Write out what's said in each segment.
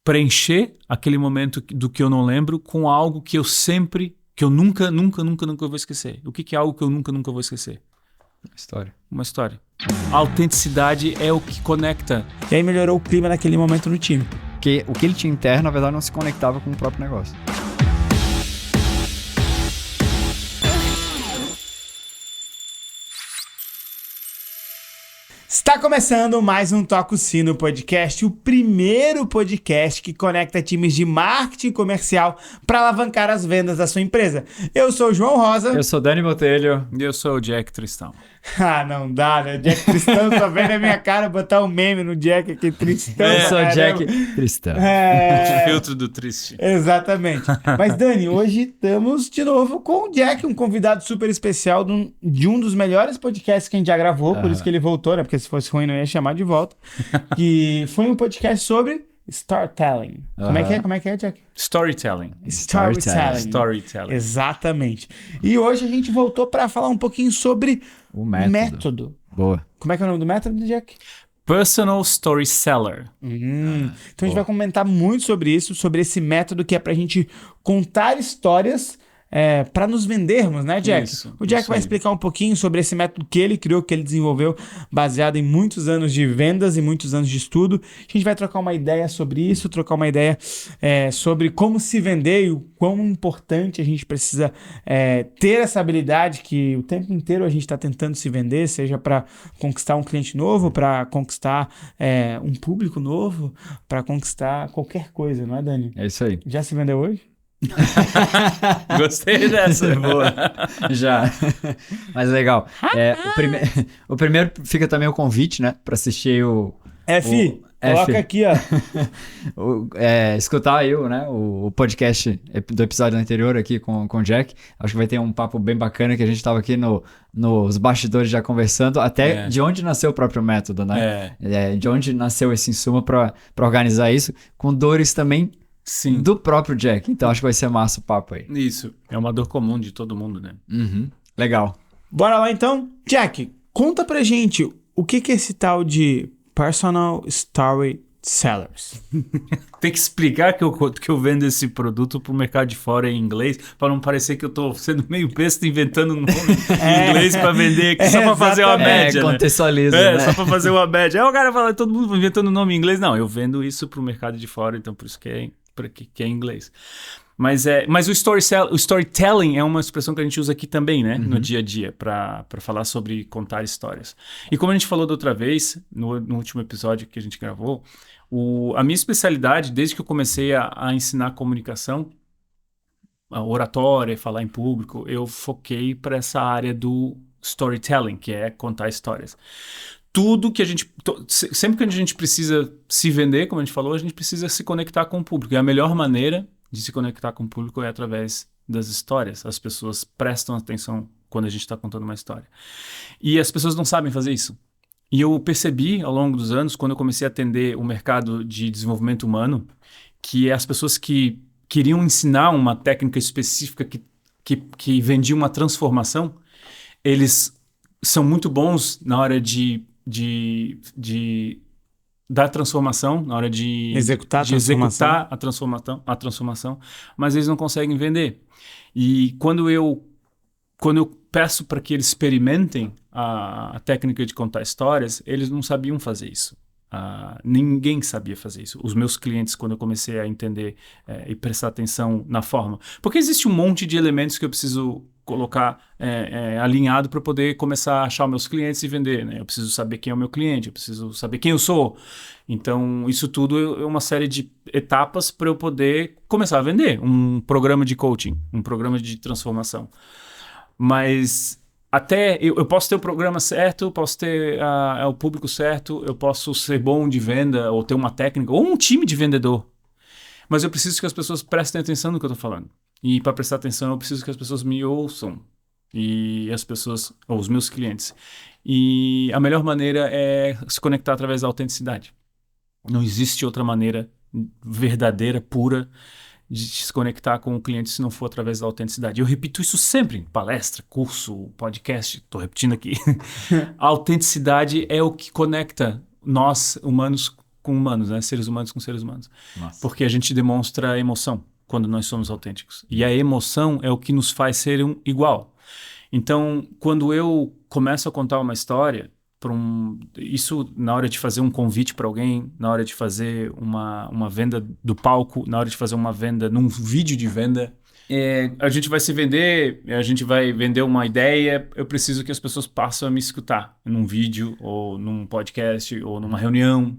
preencher aquele momento do que eu não lembro com algo que eu nunca vou esquecer. O que é algo que eu nunca vou esquecer? Uma história. A autenticidade é o que conecta. E aí melhorou o clima naquele momento no time. Porque o que ele tinha interno, na verdade, não se conectava com o próprio negócio. Está começando mais um Toca o Sino Podcast, o primeiro podcast que conecta times de marketing comercial para alavancar as vendas da sua empresa. Eu sou o João Rosa. Eu sou o Dani Botelho. E eu sou o Jack Tristão. Ah, não dá, né? Jack Tristão, só vem na minha cara botar um meme no Jack aqui, Tristão. Eu sou o Jack Tristão. Filtro do triste. Exatamente. Mas, Dani, hoje estamos de novo com o Jack, um convidado super especial de um dos melhores podcasts que a gente já gravou, por isso que ele voltou, né? Porque se fosse ruim não ia chamar de volta. Que foi um podcast sobre storytelling. Como é que é, Jack? Storytelling. Storytelling. Exatamente. E hoje a gente voltou para falar um pouquinho sobre o método. Boa. Como é que é o nome do método, Jack? Personal Story Seller. Então a gente vai comentar muito sobre isso, sobre esse método que é pra gente contar histórias para nos vendermos, né, Jack? O Jack vai explicar um pouquinho sobre esse método que ele criou, que ele desenvolveu, baseado em muitos anos de vendas e muitos anos de estudo. A gente vai trocar uma ideia sobre isso, trocar uma ideia sobre como se vender e o quão importante a gente precisa ter essa habilidade que o tempo inteiro a gente está tentando se vender, seja para conquistar um cliente novo, para conquistar um público novo, para conquistar qualquer coisa, não é, Dani? É isso aí. Já se vendeu hoje? Gostei dessa. Boa. Já. Mas legal. O primeiro fica também o convite, né? Para assistir Coloca aqui, ó. Escutar aí o podcast do episódio anterior aqui com o Jack. Acho que vai ter um papo bem bacana que a gente estava aqui nos bastidores já conversando, até de onde nasceu o próprio método, né? De onde nasceu esse insumo para organizar isso, com dores também. Sim. Do próprio Jack. Então acho que vai ser massa o papo aí. Isso. É uma dor comum de todo mundo, né? Legal. Bora lá então. Jack, conta pra gente o que é esse tal de Personal Story Sellers. Tem que explicar que eu vendo esse produto pro mercado de fora em inglês, para não parecer que eu tô sendo meio besta inventando nome em inglês para vender aqui, só para fazer uma média, né? Contextualiza, né? Só para fazer uma média. Aí o cara fala, todo mundo inventando nome em inglês. Não, eu vendo isso pro mercado de fora, então por isso que é em inglês. Mas o storytelling é uma expressão que a gente usa aqui também, né? No dia a dia, para falar sobre contar histórias. E como a gente falou da outra vez, no último episódio que a gente gravou, a minha especialidade, desde que eu comecei a ensinar comunicação, a oratória, falar em público, eu foquei para essa área do storytelling, que é contar histórias. Tudo que sempre que a gente precisa se vender, como a gente falou, a gente precisa se conectar com o público. E a melhor maneira de se conectar com o público é através das histórias. As pessoas prestam atenção quando a gente está contando uma história. E as pessoas não sabem fazer isso. E eu percebi ao longo dos anos, quando eu comecei a atender o mercado de desenvolvimento humano, que as pessoas que queriam ensinar uma técnica específica que vendia uma transformação, eles são muito bons na hora da transformação, na hora de executar a transformação, mas eles não conseguem vender. E quando eu peço para que eles experimentem a técnica de contar histórias, eles não sabiam fazer isso. Ninguém sabia fazer isso. Os meus clientes, quando eu comecei a entender e prestar atenção na forma. Porque existe um monte de elementos que eu preciso colocar alinhado para poder começar a achar os meus clientes e vender, né? Eu preciso saber quem é o meu cliente, eu preciso saber quem eu sou. Então, isso tudo é uma série de etapas para eu poder começar a vender um programa de coaching, um programa de transformação. Mas até eu posso ter o programa certo, eu posso ter o público certo, eu posso ser bom de venda, ou ter uma técnica, ou um time de vendedor. Mas eu preciso que as pessoas prestem atenção no que eu estou falando. E para prestar atenção, eu preciso que as pessoas me ouçam. E as pessoas, ou os meus clientes. E a melhor maneira é se conectar através da autenticidade. Não existe outra maneira verdadeira, pura, de se conectar com o cliente se não for através da autenticidade. Eu repito isso sempre, em palestra, curso, podcast, estou repetindo aqui. A autenticidade é o que conecta nós, humanos, com humanos, né? Seres humanos com seres humanos. Nossa. Porque a gente demonstra emoção quando nós somos autênticos. E a emoção é o que nos faz ser igual. Então, quando eu começo a contar uma história, isso na hora de fazer um convite para alguém, na hora de fazer uma venda do palco, na hora de fazer uma venda num vídeo de venda, a gente vai se vender, a gente vai vender uma ideia, eu preciso que as pessoas passem a me escutar num vídeo, ou num podcast, ou numa reunião.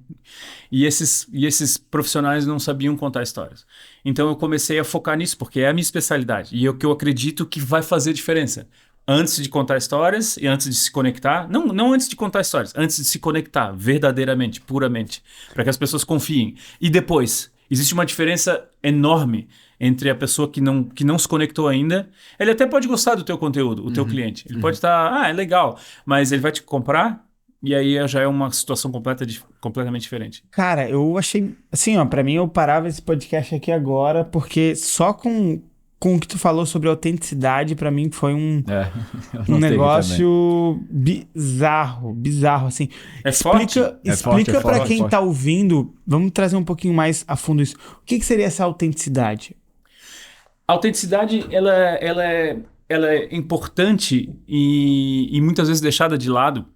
E esses profissionais não sabiam contar histórias. Então eu comecei a focar nisso, porque é a minha especialidade. E é o que eu acredito que vai fazer diferença. Antes de contar histórias e antes de se conectar, não antes de contar histórias, antes de se conectar verdadeiramente, puramente, para que as pessoas confiem. E depois, existe uma diferença enorme entre a pessoa que não se conectou ainda. Ele até pode gostar do teu conteúdo, o teu cliente. Ele pode estar, é legal, mas ele vai te comprar e aí já é uma situação completamente diferente. Cara, eu achei, assim, ó, pra mim eu parava esse podcast aqui agora, porque só com o que tu falou sobre autenticidade, pra mim foi um negócio bizarro, assim. Explica pra quem tá ouvindo, vamos trazer um pouquinho mais a fundo isso. O que seria essa autenticidade? A autenticidade, ela é importante e muitas vezes deixada de lado,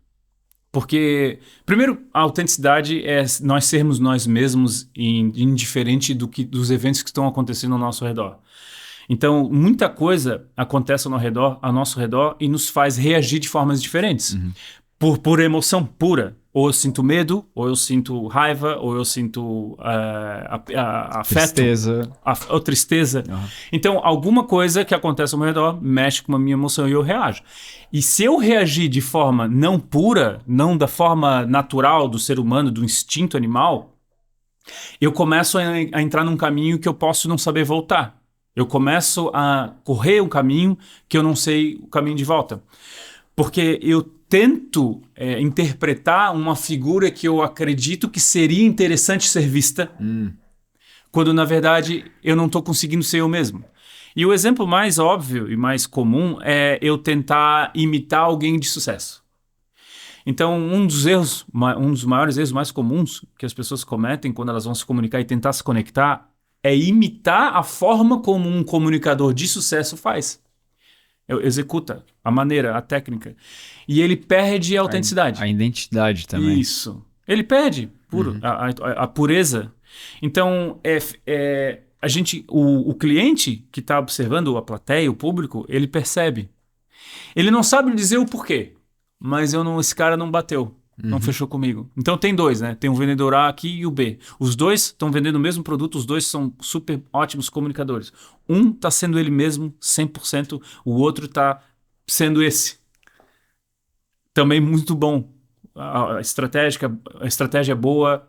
porque, primeiro, a autenticidade é nós sermos nós mesmos, indiferente dos eventos que estão acontecendo ao nosso redor. Então, muita coisa acontece ao nosso redor e nos faz reagir de formas diferentes. Por emoção pura. Ou eu sinto medo, ou eu sinto raiva, ou eu sinto afeto. Ou tristeza. Então, alguma coisa que acontece ao meu redor mexe com a minha emoção e eu reajo. E se eu reagir de forma não pura, não da forma natural do ser humano, do instinto animal, eu começo a entrar num caminho que eu posso não saber voltar. Eu começo a correr um caminho que eu não sei o caminho de volta. Porque eu tento interpretar uma figura que eu acredito que seria interessante ser vista, quando na verdade eu não estou conseguindo ser eu mesmo. E o exemplo mais óbvio e mais comum é eu tentar imitar alguém de sucesso. Então, um dos maiores erros mais comuns que as pessoas cometem quando elas vão se comunicar e tentar se conectar é imitar a forma como um comunicador de sucesso faz. Executa a maneira, a técnica. E ele perde a autenticidade. A identidade também. Isso. Ele perde a pureza. Então, o cliente que está observando a plateia, o público, ele percebe. Ele não sabe dizer o porquê, mas esse cara não bateu. Não fechou comigo. Então tem dois, né? Tem o vendedor A aqui e o B. Os dois estão vendendo o mesmo produto, os dois são super ótimos comunicadores. Um está sendo ele mesmo, 100%, o outro está sendo esse. Também muito bom. A estratégia é boa,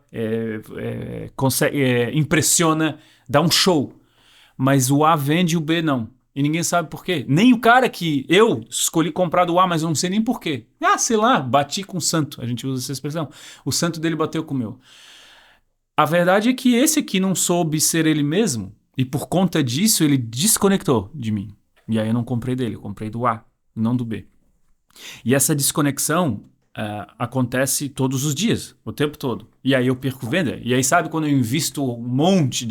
impressiona, dá um show. Mas o A vende e o B não. E ninguém sabe por quê. Nem o cara que eu escolhi comprar do A, mas eu não sei nem por quê. Sei lá, bati com o santo. A gente usa essa expressão. O santo dele bateu com o meu. A verdade é que esse aqui não soube ser ele mesmo. E por conta disso, ele desconectou de mim. E aí eu não comprei dele, eu comprei do A, não do B. E essa desconexão acontece todos os dias, o tempo todo. E aí eu perco venda. E aí sabe quando eu invisto um monte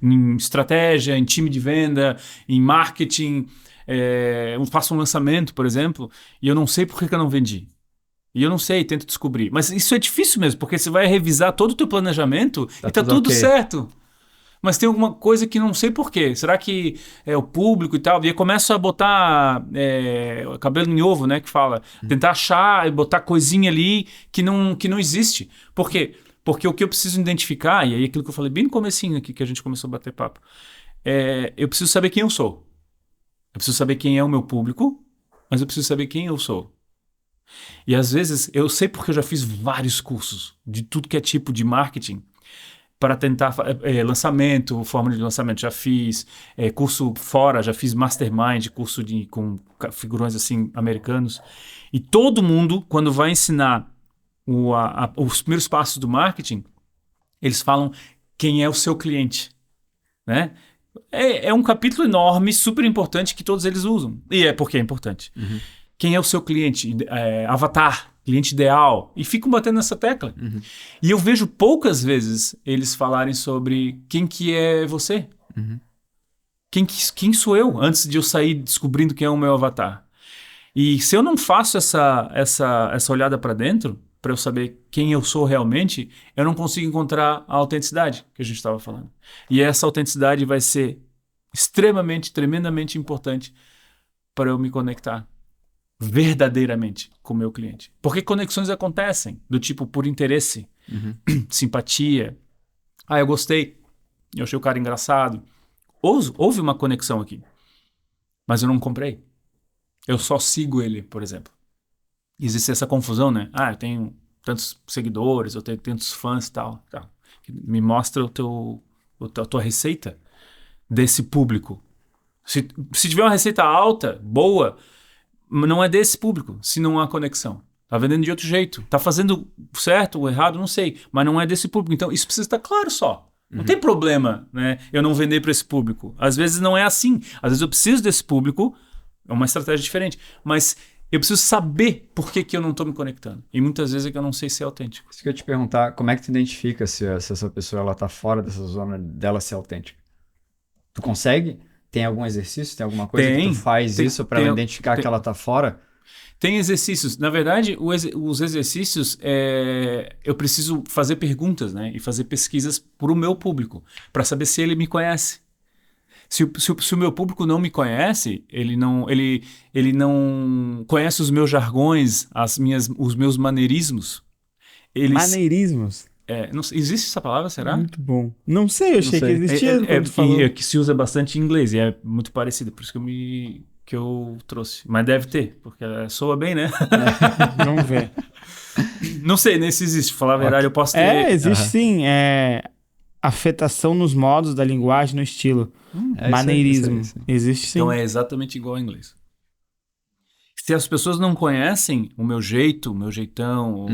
em estratégia, em time de venda, em marketing, eu faço um lançamento, por exemplo, e eu não sei por que eu não vendi. E eu não sei, tento descobrir. Mas isso é difícil mesmo, porque você vai revisar todo o teu planejamento e tá tudo certo. Mas tem alguma coisa que não sei por quê. Será que é o público e tal? E eu começo a botar cabelo em ovo, né? Que fala. Tentar achar, botar coisinha ali que não existe. Por quê? Porque o que eu preciso identificar, e aí aquilo que eu falei bem no comecinho aqui, que a gente começou a bater papo, eu preciso saber quem eu sou. Eu preciso saber quem é o meu público, mas eu preciso saber quem eu sou. E às vezes, eu sei porque eu já fiz vários cursos de tudo que é tipo de marketing, para tentar lançamento, fórmula de lançamento, já fiz curso fora, já fiz mastermind, curso com figurões assim americanos. E todo mundo, quando vai ensinar os primeiros passos do marketing, eles falam quem é o seu cliente, né? É um capítulo enorme, super importante, que todos eles usam. E é porque é importante. Quem é o seu cliente? Avatar. cliente ideal, e ficam batendo nessa tecla. E eu vejo poucas vezes eles falarem sobre quem que é você. Quem sou eu, antes de eu sair descobrindo quem é o meu avatar. E se eu não faço essa olhada para dentro, para eu saber quem eu sou realmente, eu não consigo encontrar a autenticidade que a gente estava falando. E essa autenticidade vai ser extremamente, tremendamente importante para eu me conectar verdadeiramente com o meu cliente. Porque conexões acontecem, do tipo por interesse, simpatia. Eu gostei, eu achei o cara engraçado. Houve uma conexão aqui, mas eu não comprei. Eu só sigo ele, por exemplo. Existe essa confusão, né? Eu tenho tantos seguidores, eu tenho tantos fãs e tal. Me mostra a tua receita desse público. Se tiver uma receita alta, boa, não é desse público, se não há conexão. Tá vendendo de outro jeito. Tá fazendo certo ou errado, não sei. Mas não é desse público. Então, isso precisa estar claro só. Não tem problema, né, eu não vender para esse público. Às vezes não é assim. Às vezes eu preciso desse público, é uma estratégia diferente. Mas eu preciso saber por que eu não estou me conectando. E muitas vezes é que eu não sei ser autêntico. Isso que eu ia te perguntar, como é que tu identifica se essa pessoa ela tá fora dessa zona dela ser autêntica? Tu consegue? Tem algum exercício? Tem alguma coisa que tu faz isso para identificar que ela tá fora? Tem exercícios. Na verdade, os exercícios, eu preciso fazer perguntas, né? E fazer pesquisas para o meu público, para saber se ele me conhece. Se o meu público não me conhece, ele não conhece os meus jargões, os meus maneirismos. Maneirismos? Não, existe essa palavra, será? Muito bom. Não sei, eu achei que existia. Que se usa bastante em inglês e é muito parecido, por isso que eu trouxe. Mas deve ter, porque soa bem, né? Vamos ver. Não sei, nem se existe. Falar a verdade, eu posso ter... Existe sim. Afetação nos modos da linguagem, no estilo. Maneirismo. Isso aí. Existe sim. Então é exatamente igual ao inglês. Se as pessoas não conhecem o meu jeito, o meu jeitão,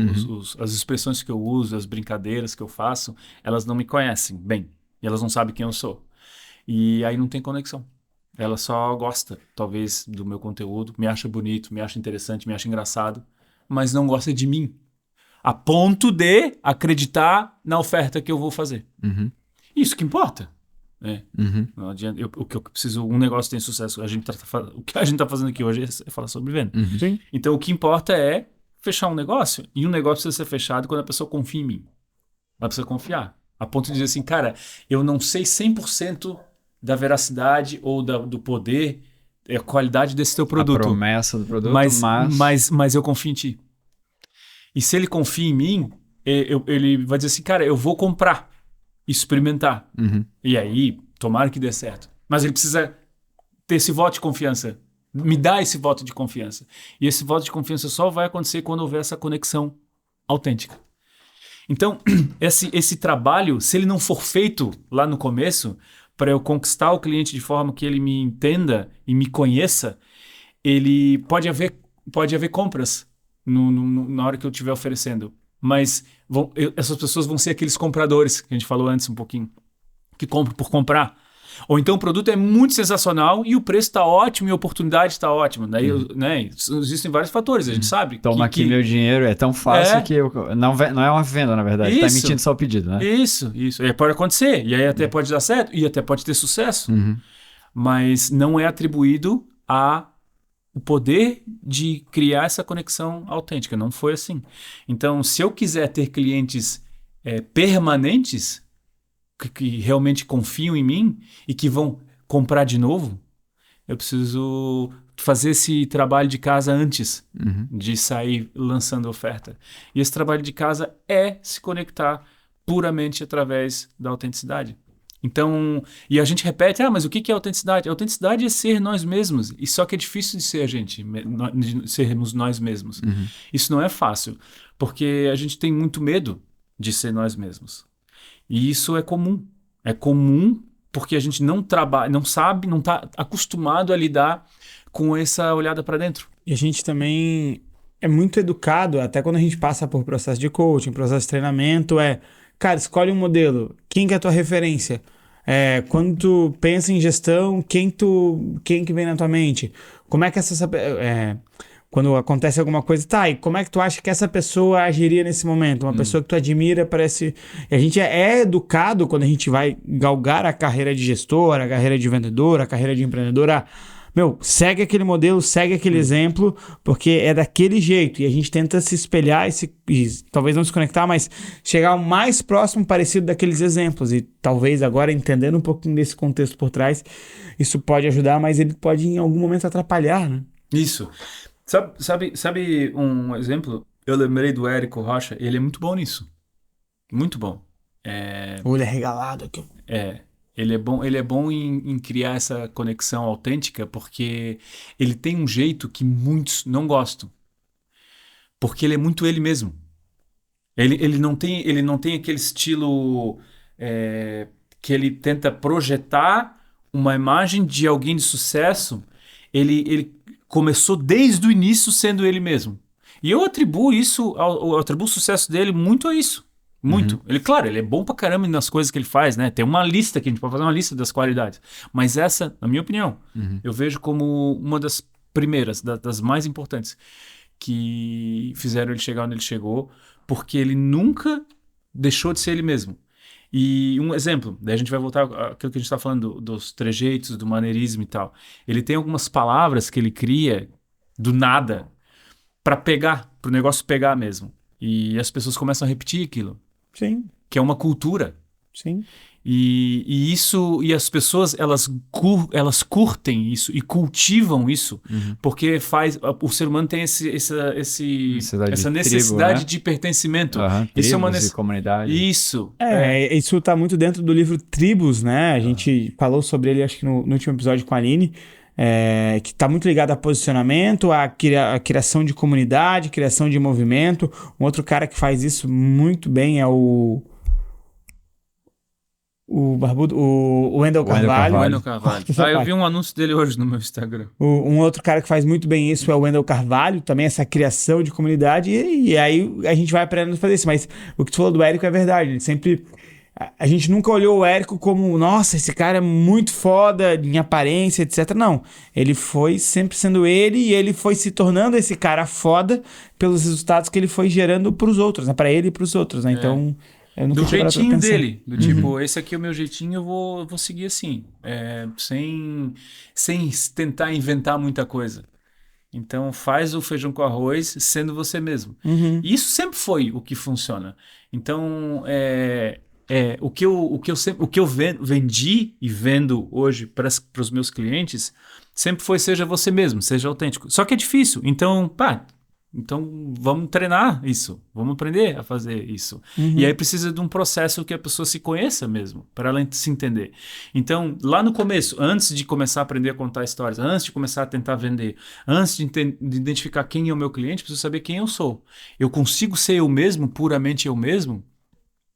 as expressões que eu uso, as brincadeiras que eu faço, elas não me conhecem bem. E elas não sabem quem eu sou. E aí não tem conexão. Ela só gosta, talvez, do meu conteúdo, me acha bonito, me acha interessante, me acha engraçado, mas não gosta de mim. A ponto de acreditar na oferta que eu vou fazer. Isso que importa. Né? Não adianta, o que eu preciso, um negócio tem sucesso. O que a gente está fazendo aqui hoje é falar sobre venda. Então o que importa é fechar um negócio. E um negócio precisa ser fechado quando a pessoa confia em mim. Ela precisa confiar. A ponto de dizer assim, cara, eu não sei 100% da veracidade ou do poder, a qualidade desse teu produto. A promessa do produto, mas eu confio em ti. E se ele confia em mim, ele vai dizer assim, cara, eu vou comprar, experimentar. E aí, tomara que dê certo. Mas ele precisa ter esse voto de confiança. Me dá esse voto de confiança. E esse voto de confiança só vai acontecer quando houver essa conexão autêntica. Então, esse trabalho, se ele não for feito lá no começo, para eu conquistar o cliente de forma que ele me entenda e me conheça, ele pode haver compras na hora que eu estiver oferecendo. Mas essas pessoas vão ser aqueles compradores que a gente falou antes um pouquinho, que compram por comprar. Ou então o produto é muito sensacional e o preço está ótimo e a oportunidade está ótima. Daí, né, existem vários fatores, a gente sabe. Toma aqui meu dinheiro, é tão fácil que não é uma venda, na verdade. Está emitindo só o pedido, né? Isso. E aí pode acontecer. E aí até pode dar certo e até pode ter sucesso. Mas não é atribuído o poder de criar essa conexão autêntica. Não foi assim. Então, se eu quiser ter clientes permanentes, que realmente confiam em mim e que vão comprar de novo, eu preciso fazer esse trabalho de casa antes de sair lançando oferta. E esse trabalho de casa é se conectar puramente através da autenticidade. Então, e a gente repete, mas o que é autenticidade? A autenticidade é ser nós mesmos. E só que é difícil de ser de sermos nós mesmos. Isso não é fácil, porque a gente tem muito medo de ser nós mesmos. E isso é comum. É comum porque a gente não trabalha, não sabe, não está acostumado a lidar com essa olhada para dentro. E a gente também é muito educado, até quando a gente passa por processo de coaching, processo de treinamento, cara, escolhe um modelo. Quem que é a tua referência? Quando tu pensa em gestão, quem que vem na tua mente? Como é que Quando acontece alguma coisa, tá, e como é que tu acha que essa pessoa agiria nesse momento? Uma pessoa que tu admira parece... E a gente é educado quando a gente vai galgar a carreira de gestor, a carreira de vendedor, a carreira de empreendedor, segue aquele modelo, segue aquele exemplo, porque é daquele jeito. E a gente tenta se espelhar e talvez não se conectar, mas chegar o mais próximo parecido daqueles exemplos. E talvez agora, entendendo um pouquinho desse contexto por trás, isso pode ajudar, mas ele pode em algum momento atrapalhar, né? Isso. Sabe um exemplo? Eu lembrei do Érico Rocha, ele é muito bom nisso. Muito bom. Olho arregalado aqui. Ele é bom em criar essa conexão autêntica, porque ele tem um jeito que muitos não gostam. Porque ele é muito ele mesmo. Ele não tem aquele estilo que ele tenta projetar uma imagem de alguém de sucesso. Ele começou desde o início sendo ele mesmo. E eu atribuo o sucesso dele muito a isso. Muito. Ele é bom pra caramba nas coisas que ele faz, né? Tem uma lista que a gente pode fazer uma lista das qualidades. Mas essa, na minha opinião, eu vejo como uma das primeiras, das mais importantes, que fizeram ele chegar onde ele chegou, porque ele nunca deixou de ser ele mesmo. E um exemplo, daí a gente vai voltar àquilo que a gente está falando dos trejeitos, do maneirismo e tal. Ele tem algumas palavras que ele cria do nada para o negócio pegar mesmo. E as pessoas começam a repetir aquilo. Sim. Que é uma cultura. Sim. E as pessoas, elas curtem isso e cultivam isso, porque o ser humano tem essa necessidade de pertencimento. Isso é uma necessidade. Comunidade. Isso. Isso está muito dentro do livro Tribos, né? A gente falou sobre ele, acho que no último episódio com a Aline, que está muito ligado a posicionamento, a criação de comunidade, criação de movimento. Um outro cara que faz isso muito bem é o barbudo, o Wendel Carvalho. Eu vi um anúncio dele hoje no meu Instagram. Um outro cara que faz muito bem isso é o Wendel Carvalho, também essa criação de comunidade, e aí a gente vai aprendendo a fazer isso. Mas o que tu falou do Érico é verdade, ele sempre... A gente nunca olhou o Érico como, nossa, esse cara é muito foda em aparência, etc. Não, ele foi sempre sendo ele, e ele foi se tornando esse cara foda pelos resultados que ele foi gerando pros outros, né? Pra ele e pros outros, né? Então... Do jeitinho dele, do tipo, esse aqui é o meu jeitinho, eu vou seguir assim, sem tentar inventar muita coisa. Então faz o feijão com arroz sendo você mesmo. E isso sempre foi o que funciona. Então o que eu vendi e vendo hoje para os meus clientes sempre foi: seja você mesmo, seja autêntico. Só que é difícil, então vamos treinar isso, vamos aprender a fazer isso. E aí precisa de um processo que a pessoa se conheça mesmo, para ela se entender. Então, lá no começo, antes de começar a aprender a contar histórias, antes de começar a tentar vender, antes de identificar quem é o meu cliente, preciso saber quem eu sou. Eu consigo ser eu mesmo, puramente eu mesmo?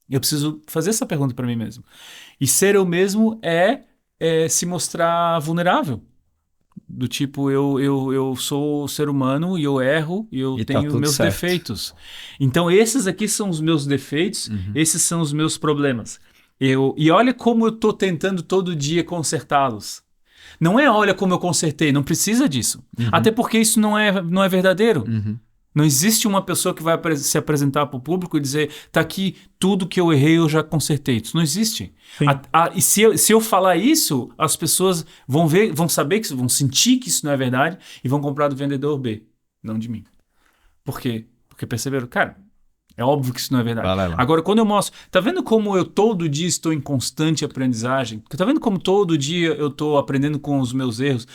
Eu preciso fazer essa pergunta para mim mesmo. E ser eu mesmo é se mostrar vulnerável. Do tipo, eu sou ser humano e eu erro e eu tenho meus defeitos. Então, esses aqui são os meus defeitos, esses são os meus problemas. E olha como eu estou tentando todo dia consertá-los. Não é olha como eu consertei, não precisa disso. Até porque isso não é verdadeiro. Não existe uma pessoa que vai se apresentar para o público e dizer: tá aqui, tudo que eu errei eu já consertei. Isso não existe. E se eu falar isso, as pessoas vão saber, vão sentir que isso não é verdade e vão comprar do vendedor B, não de mim. Por quê? Porque perceberam, cara, é óbvio que isso não é verdade. Agora, quando eu mostro, tá vendo como eu todo dia estou em constante aprendizagem? Tá vendo como todo dia eu estou aprendendo com os meus erros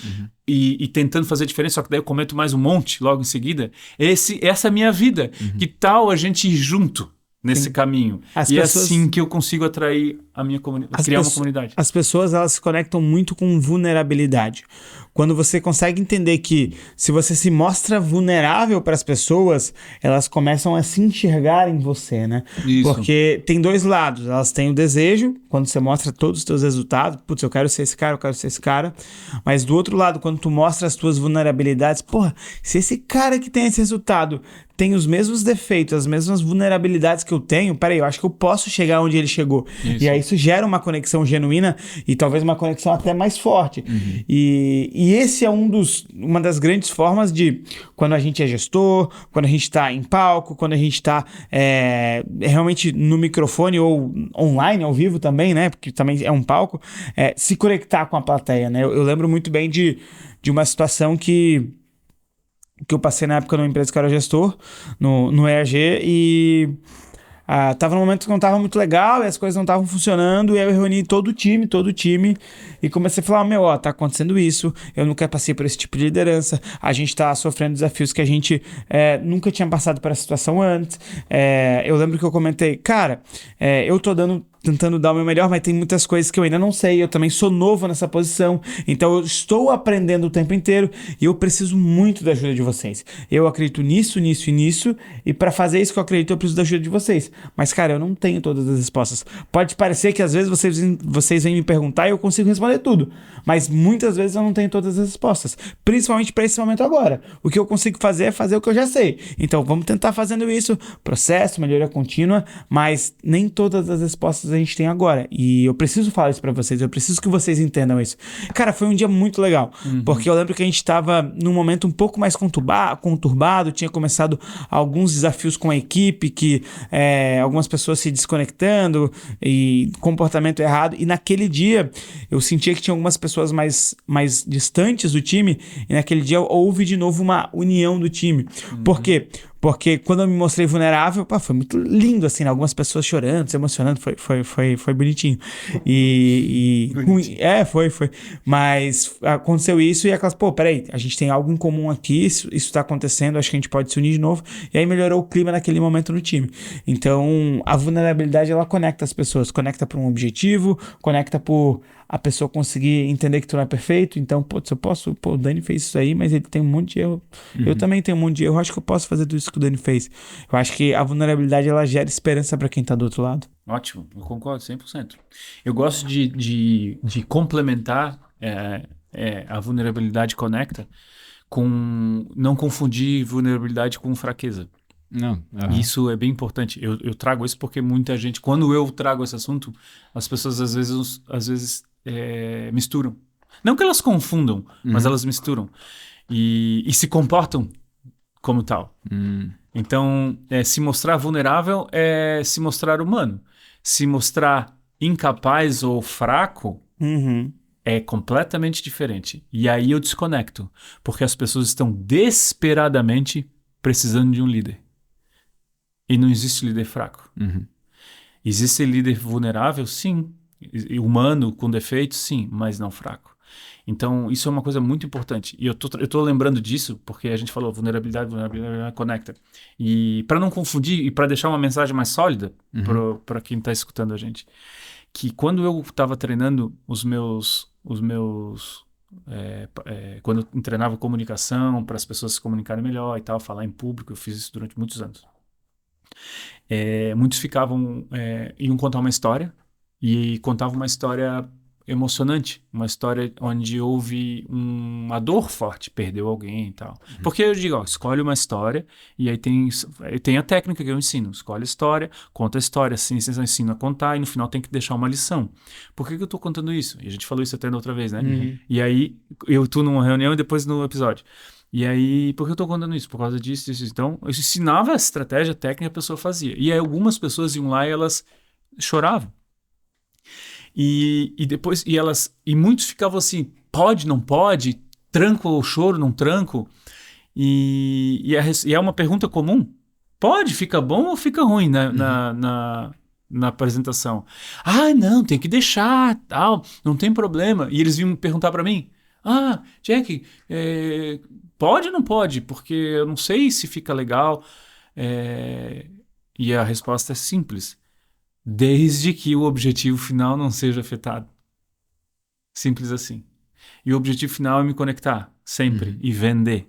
e tentando fazer diferença, só que daí eu cometo mais um monte logo em seguida? Essa é a minha vida. Que tal a gente ir junto nesse caminho? É assim que eu consigo atrair a minha comunidade, criar uma comunidade. As pessoas, elas se conectam muito com vulnerabilidade. Quando você consegue entender que se você se mostra vulnerável para as pessoas, elas começam a se enxergar em você, né? Isso. Porque tem dois lados. Elas têm o desejo, quando você mostra todos os teus resultados. Putz, eu quero ser esse cara, eu quero ser esse cara. Mas do outro lado, quando tu mostra as tuas vulnerabilidades, porra, se esse cara que tem esse resultado tem os mesmos defeitos, as mesmas vulnerabilidades que eu tenho, peraí, eu acho que eu posso chegar onde ele chegou. E aí isso gera uma conexão genuína e talvez uma conexão até mais forte. E esse é uma das grandes formas de, quando a gente é gestor, quando a gente está em palco, quando a gente está realmente no microfone ou online, ao vivo também, né? Porque também é um palco, se conectar com a plateia, né? Eu lembro muito bem de uma situação que eu passei na época numa empresa que eu era gestor, no EAG, e tava num momento que não tava muito legal e as coisas não estavam funcionando, e aí eu reuni todo o time, e comecei a falar, tá acontecendo isso, eu nunca passei por esse tipo de liderança, a gente tá sofrendo desafios que a gente nunca tinha passado por essa situação antes. Eu lembro que eu comentei, cara, eu tô tentando dar o meu melhor, mas tem muitas coisas que eu ainda não sei, eu também sou novo nessa posição, então eu estou aprendendo o tempo inteiro e eu preciso muito da ajuda de vocês. Eu acredito nisso, e para fazer isso que eu acredito, eu preciso da ajuda de vocês. Mas, cara, eu não tenho todas as respostas. Pode parecer que às vezes vocês vêm me perguntar e eu consigo responder tudo, mas muitas vezes eu não tenho todas as respostas, principalmente para esse momento agora. O que eu consigo fazer é fazer o que eu já sei. Então, vamos tentar fazendo isso, processo, melhoria contínua, mas nem todas as respostas a gente tem agora. E eu preciso falar isso pra vocês, eu preciso que vocês entendam isso. Cara, foi um dia muito legal, porque eu lembro que a gente tava num momento um pouco mais conturbado, tinha começado alguns desafios com a equipe, que algumas pessoas se desconectando e comportamento errado, e naquele dia eu sentia que tinha algumas pessoas mais distantes do time, e naquele dia houve de novo uma união do time. Por quê? Porque quando eu me mostrei vulnerável, foi muito lindo, assim, né? Algumas pessoas chorando, se emocionando, foi bonitinho. Foi. Mas aconteceu isso e aquelas, peraí, a gente tem algo em comum aqui, isso tá acontecendo, acho que a gente pode se unir de novo. E aí melhorou o clima naquele momento no time. Então, a vulnerabilidade, ela conecta as pessoas, conecta por um objetivo, conecta por a pessoa conseguir entender que tu não é perfeito. Então, se eu posso, o Dani fez isso aí, mas ele tem um monte de erro. Eu também tenho um monte de erro, acho que eu posso fazer tudo isso que o Dani fez. Eu acho que a vulnerabilidade, ela gera esperança para quem tá do outro lado. Ótimo, eu concordo 100%. Eu gosto de complementar a vulnerabilidade conecta com não confundir vulnerabilidade com fraqueza. Não. Isso é bem importante. Eu trago isso porque muita gente, quando eu trago esse assunto, as pessoas às vezes misturam. Não que elas confundam, mas elas misturam. E se comportam como tal. Então, se mostrar vulnerável é se mostrar humano. Se mostrar incapaz ou fraco é completamente diferente. E aí eu desconecto, porque as pessoas estão desesperadamente precisando de um líder. E não existe líder fraco. Existe líder vulnerável? Sim. Humano, com defeitos? Sim, mas não fraco. Então, isso é uma coisa muito importante. E eu tô lembrando disso porque a gente falou vulnerabilidade conecta. E para não confundir e para deixar uma mensagem mais sólida para quem está escutando a gente, que quando eu estava treinando quando eu treinava comunicação para as pessoas se comunicarem melhor e tal, falar em público, eu fiz isso durante muitos anos. Muitos iam contar uma história e contavam uma história emocionante, uma história onde houve uma dor forte, perdeu alguém e tal. Porque eu digo, escolhe uma história e aí tem a técnica que eu ensino, escolhe a história, conta a história, assim, eu ensino a contar e no final tem que deixar uma lição. Por que eu tô contando isso? E a gente falou isso até da outra vez, né? E aí, eu tô numa reunião e depois no episódio. E aí, por que eu tô contando isso? Por causa disso. Então, eu ensinava a estratégia técnica, a pessoa fazia. E aí, algumas pessoas iam lá e elas choravam. E depois, e muitos ficavam assim, pode, não pode, tranco ou choro, não tranco. E é uma pergunta comum. Pode, fica bom ou fica ruim na apresentação? Não, tem que deixar, tal, não tem problema. E eles vinham perguntar para mim, Jack, pode ou não pode? Porque eu não sei se fica legal. E a resposta é simples. Desde que o objetivo final não seja afetado. Simples assim. E o objetivo final é me conectar, sempre, e vender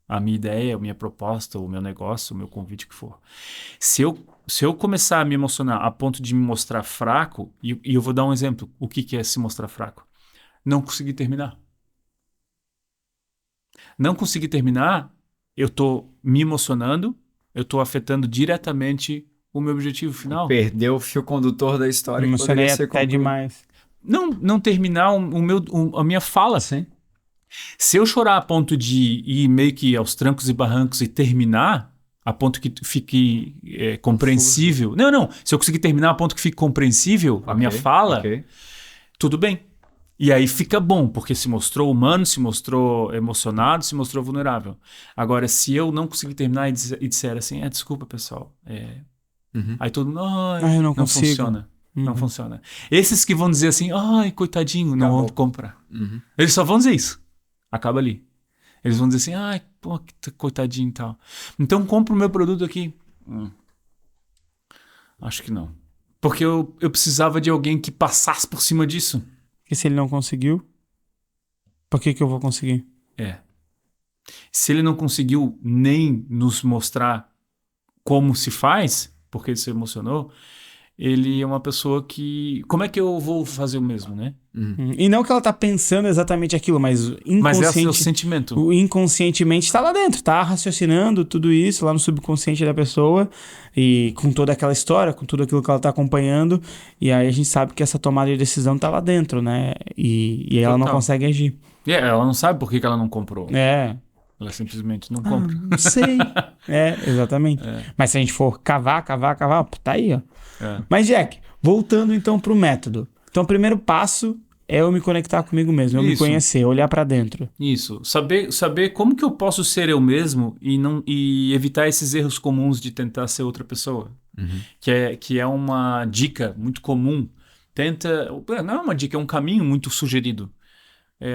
a minha ideia, a minha proposta, o meu negócio, o meu convite que for. Se eu começar a me emocionar a ponto de me mostrar fraco, e eu vou dar um exemplo, o que é se mostrar fraco? Não conseguir terminar. Não conseguir terminar, eu estou me emocionando, eu estou afetando diretamente o meu objetivo final. Perdeu o fio condutor da história. Me emocionei até demais. Não terminar a minha fala. Sim. Se eu chorar a ponto de ir meio que aos trancos e barrancos e terminar, a ponto que fique compreensível. Não. Se eu conseguir terminar a ponto que fique compreensível a minha fala, tudo bem. E aí fica bom, porque se mostrou humano, se mostrou emocionado, se mostrou vulnerável. Agora, se eu não conseguir terminar e disser assim, desculpa, pessoal. Aí todo mundo, não funciona. Não funciona. Esses que vão dizer assim, coitadinho, não vão comprar. Eles só vão dizer isso. Acaba ali. Eles vão dizer assim, coitadinho e tal. Então, compra o meu produto aqui. Acho que não. Porque eu precisava de alguém que passasse por cima disso. E se ele não conseguiu, por que eu vou conseguir? Se ele não conseguiu nem nos mostrar como se faz, porque ele se emocionou, ele é uma pessoa que... Como é que eu vou fazer o mesmo, né? E não que ela tá pensando exatamente aquilo, mas é o sentimento. O inconscientemente está lá dentro, tá raciocinando tudo isso lá no subconsciente da pessoa e com toda aquela história, com tudo aquilo que ela tá acompanhando, e aí a gente sabe que essa tomada de decisão tá lá dentro, né? E ela não consegue agir. Ela não sabe por que ela não comprou. Ela simplesmente não compra. Não sei. Exatamente. Mas se a gente for cavar, tá aí, ó. Mas, Jack, voltando então pro método. Então, o primeiro passo é eu me conectar comigo mesmo, eu me conhecer, olhar pra dentro. Isso. Saber como que eu posso ser eu mesmo e evitar esses erros comuns de tentar ser outra pessoa. Que é uma dica muito comum. Não é uma dica, é um caminho muito sugerido.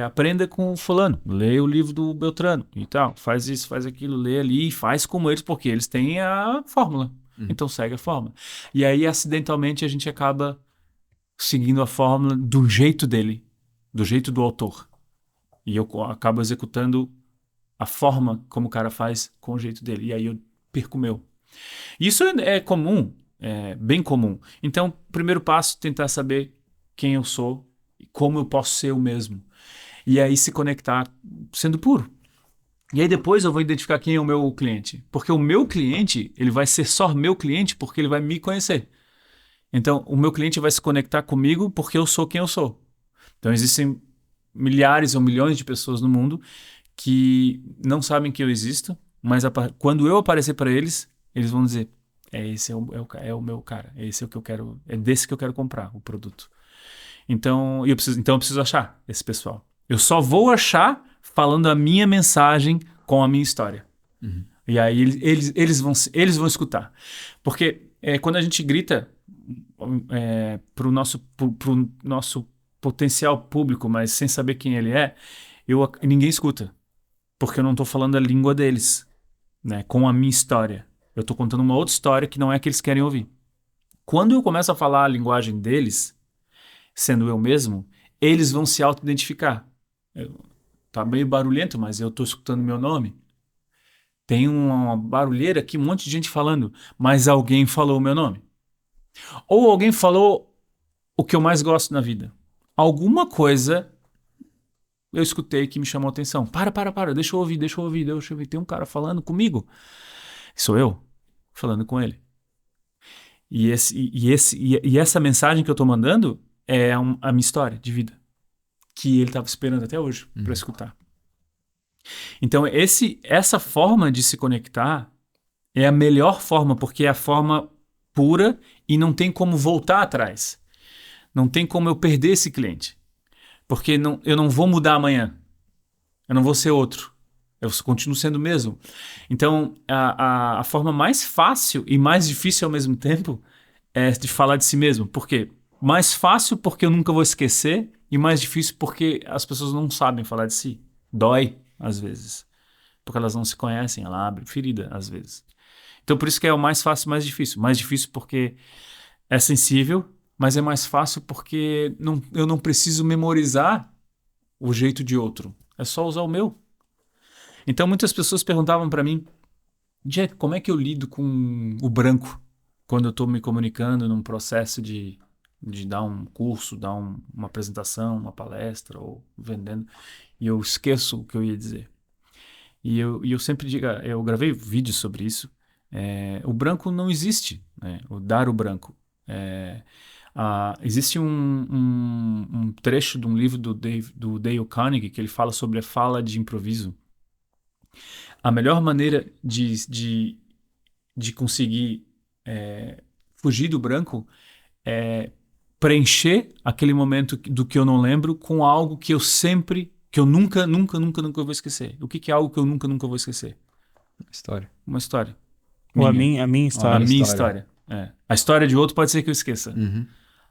Aprenda com o fulano, leia o livro do Beltrano e tal, faz isso, faz aquilo, lê ali, faz como eles, porque eles têm a fórmula, então segue a fórmula. E aí, acidentalmente, a gente acaba seguindo a fórmula do jeito dele, do jeito do autor. E eu acabo executando a forma como o cara faz com o jeito dele, e aí eu perco o meu. Isso é comum, bem comum. Então, primeiro passo, tentar saber quem eu sou e como eu posso ser eu mesmo. E aí se conectar sendo puro. E aí depois eu vou identificar quem é o meu cliente. Porque o meu cliente, ele vai ser só meu cliente porque ele vai me conhecer. Então, o meu cliente vai se conectar comigo porque eu sou quem eu sou. Então, existem milhares ou milhões de pessoas no mundo que não sabem que eu existo, mas quando eu aparecer para eles, eles vão dizer, esse é o meu cara, esse é o que eu quero, é desse que eu quero comprar o produto. Então, eu preciso achar esse pessoal. Eu só vou achar falando a minha mensagem com a minha história. E aí eles vão escutar. Porque quando a gente grita pro nosso potencial público, mas sem saber quem ele é, ninguém escuta. Porque eu não estou falando a língua deles, né, com a minha história. Eu estou contando uma outra história que não é a que eles querem ouvir. Quando eu começo a falar a linguagem deles, sendo eu mesmo, eles vão se auto-identificar. Tá meio barulhento, mas eu tô escutando meu nome. Tem uma barulheira aqui, um monte de gente falando, mas alguém falou o meu nome. Ou alguém falou o que eu mais gosto na vida. Alguma coisa eu escutei que me chamou a atenção. Para, deixa eu ouvir. Tem um cara falando comigo. Sou eu falando com ele. E essa mensagem que eu tô mandando é a minha história de vida, que ele estava esperando até hoje para escutar. Então, essa forma de se conectar é a melhor forma, porque é a forma pura e não tem como voltar atrás. Não tem como eu perder esse cliente. Porque eu não vou mudar amanhã. Eu não vou ser outro. Eu continuo sendo o mesmo. Então, a forma mais fácil e mais difícil ao mesmo tempo é de falar de si mesmo. Por quê? Mais fácil porque eu nunca vou esquecer e mais difícil porque as pessoas não sabem falar de si. Dói, às vezes. Porque elas não se conhecem, ela abre ferida, às vezes. Então, por isso que é o mais fácil e mais difícil. Mais difícil porque é sensível, mas é mais fácil porque eu não preciso memorizar o jeito de outro. É só usar o meu. Então, muitas pessoas perguntavam para mim, Jack, como é que eu lido com o branco quando eu estou me comunicando num processo de dar um curso, dar uma apresentação, uma palestra ou vendendo, e eu esqueço o que eu ia dizer. E eu sempre digo, eu gravei vídeos sobre isso, O branco não existe, né? O dar o branco. Existe um trecho de um livro do Dale Carnegie que ele fala sobre a fala de improviso. A melhor maneira de conseguir fugir do branco é preencher aquele momento do que eu não lembro com algo que eu nunca vou esquecer. O que é algo que eu nunca vou esquecer? Uma história. Ou a minha história. A minha história. A história de outro pode ser que eu esqueça. Uhum.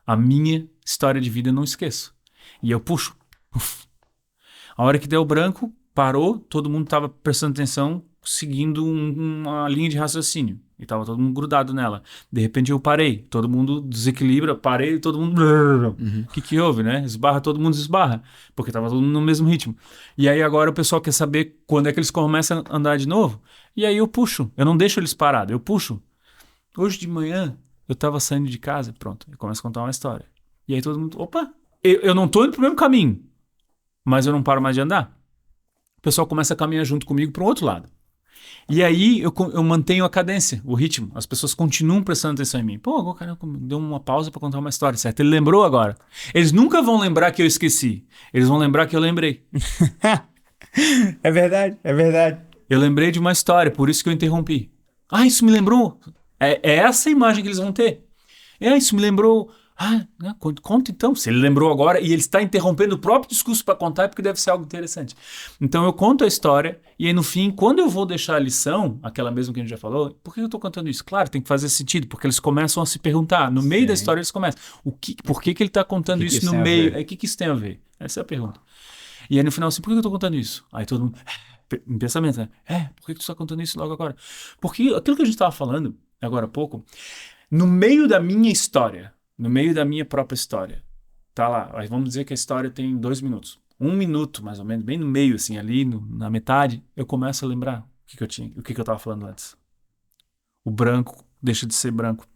A minha história de vida eu não esqueço. E eu puxo. A hora que deu branco, parou, todo mundo estava prestando atenção, seguindo uma linha de raciocínio. E estava todo mundo grudado nela. De repente eu parei, todo mundo desequilibra, parei, todo mundo... O que houve, né? Esbarra, todo mundo esbarra. Porque estava todo mundo no mesmo ritmo. E aí agora o pessoal quer saber quando é que eles começam a andar de novo. E aí eu puxo, eu não deixo eles parados, eu puxo. Hoje de manhã, eu estava saindo de casa, pronto, eu começo a contar uma história. E aí todo mundo, opa, eu não estou indo pro mesmo caminho, mas eu não paro mais de andar. O pessoal começa a caminhar junto comigo para o outro lado. E aí eu mantenho a cadência, o ritmo. As pessoas continuam prestando atenção em mim. Pô, agora o cara deu uma pausa para contar uma história, certo? Ele lembrou agora. Eles nunca vão lembrar que eu esqueci. Eles vão lembrar que eu lembrei. É verdade, é verdade. Eu lembrei de uma história, por isso que eu interrompi. Isso me lembrou. É essa imagem que eles vão ter. Isso me lembrou... conta então. Se ele lembrou agora e ele está interrompendo o próprio discurso para contar, é porque deve ser algo interessante. Então eu conto a história e aí no fim, quando eu vou deixar a lição, aquela mesma que a gente já falou, por que eu estou contando isso? Claro, tem que fazer sentido, porque eles começam a se perguntar. No meio da história eles começam. Por que ele está contando isso no meio? O que isso tem a ver? Essa é a pergunta. E aí no final assim, por que eu estou contando isso? Aí todo mundo... Em pensamento, né? Por que tu está contando isso logo agora? Porque aquilo que a gente estava falando agora há pouco, no meio da minha história, no meio da minha própria história, tá lá, vamos dizer que a história tem 2 minutos. 1 minuto, mais ou menos, bem no meio, assim, ali na metade, eu começo a lembrar o que eu estava falando antes. O branco deixa de ser branco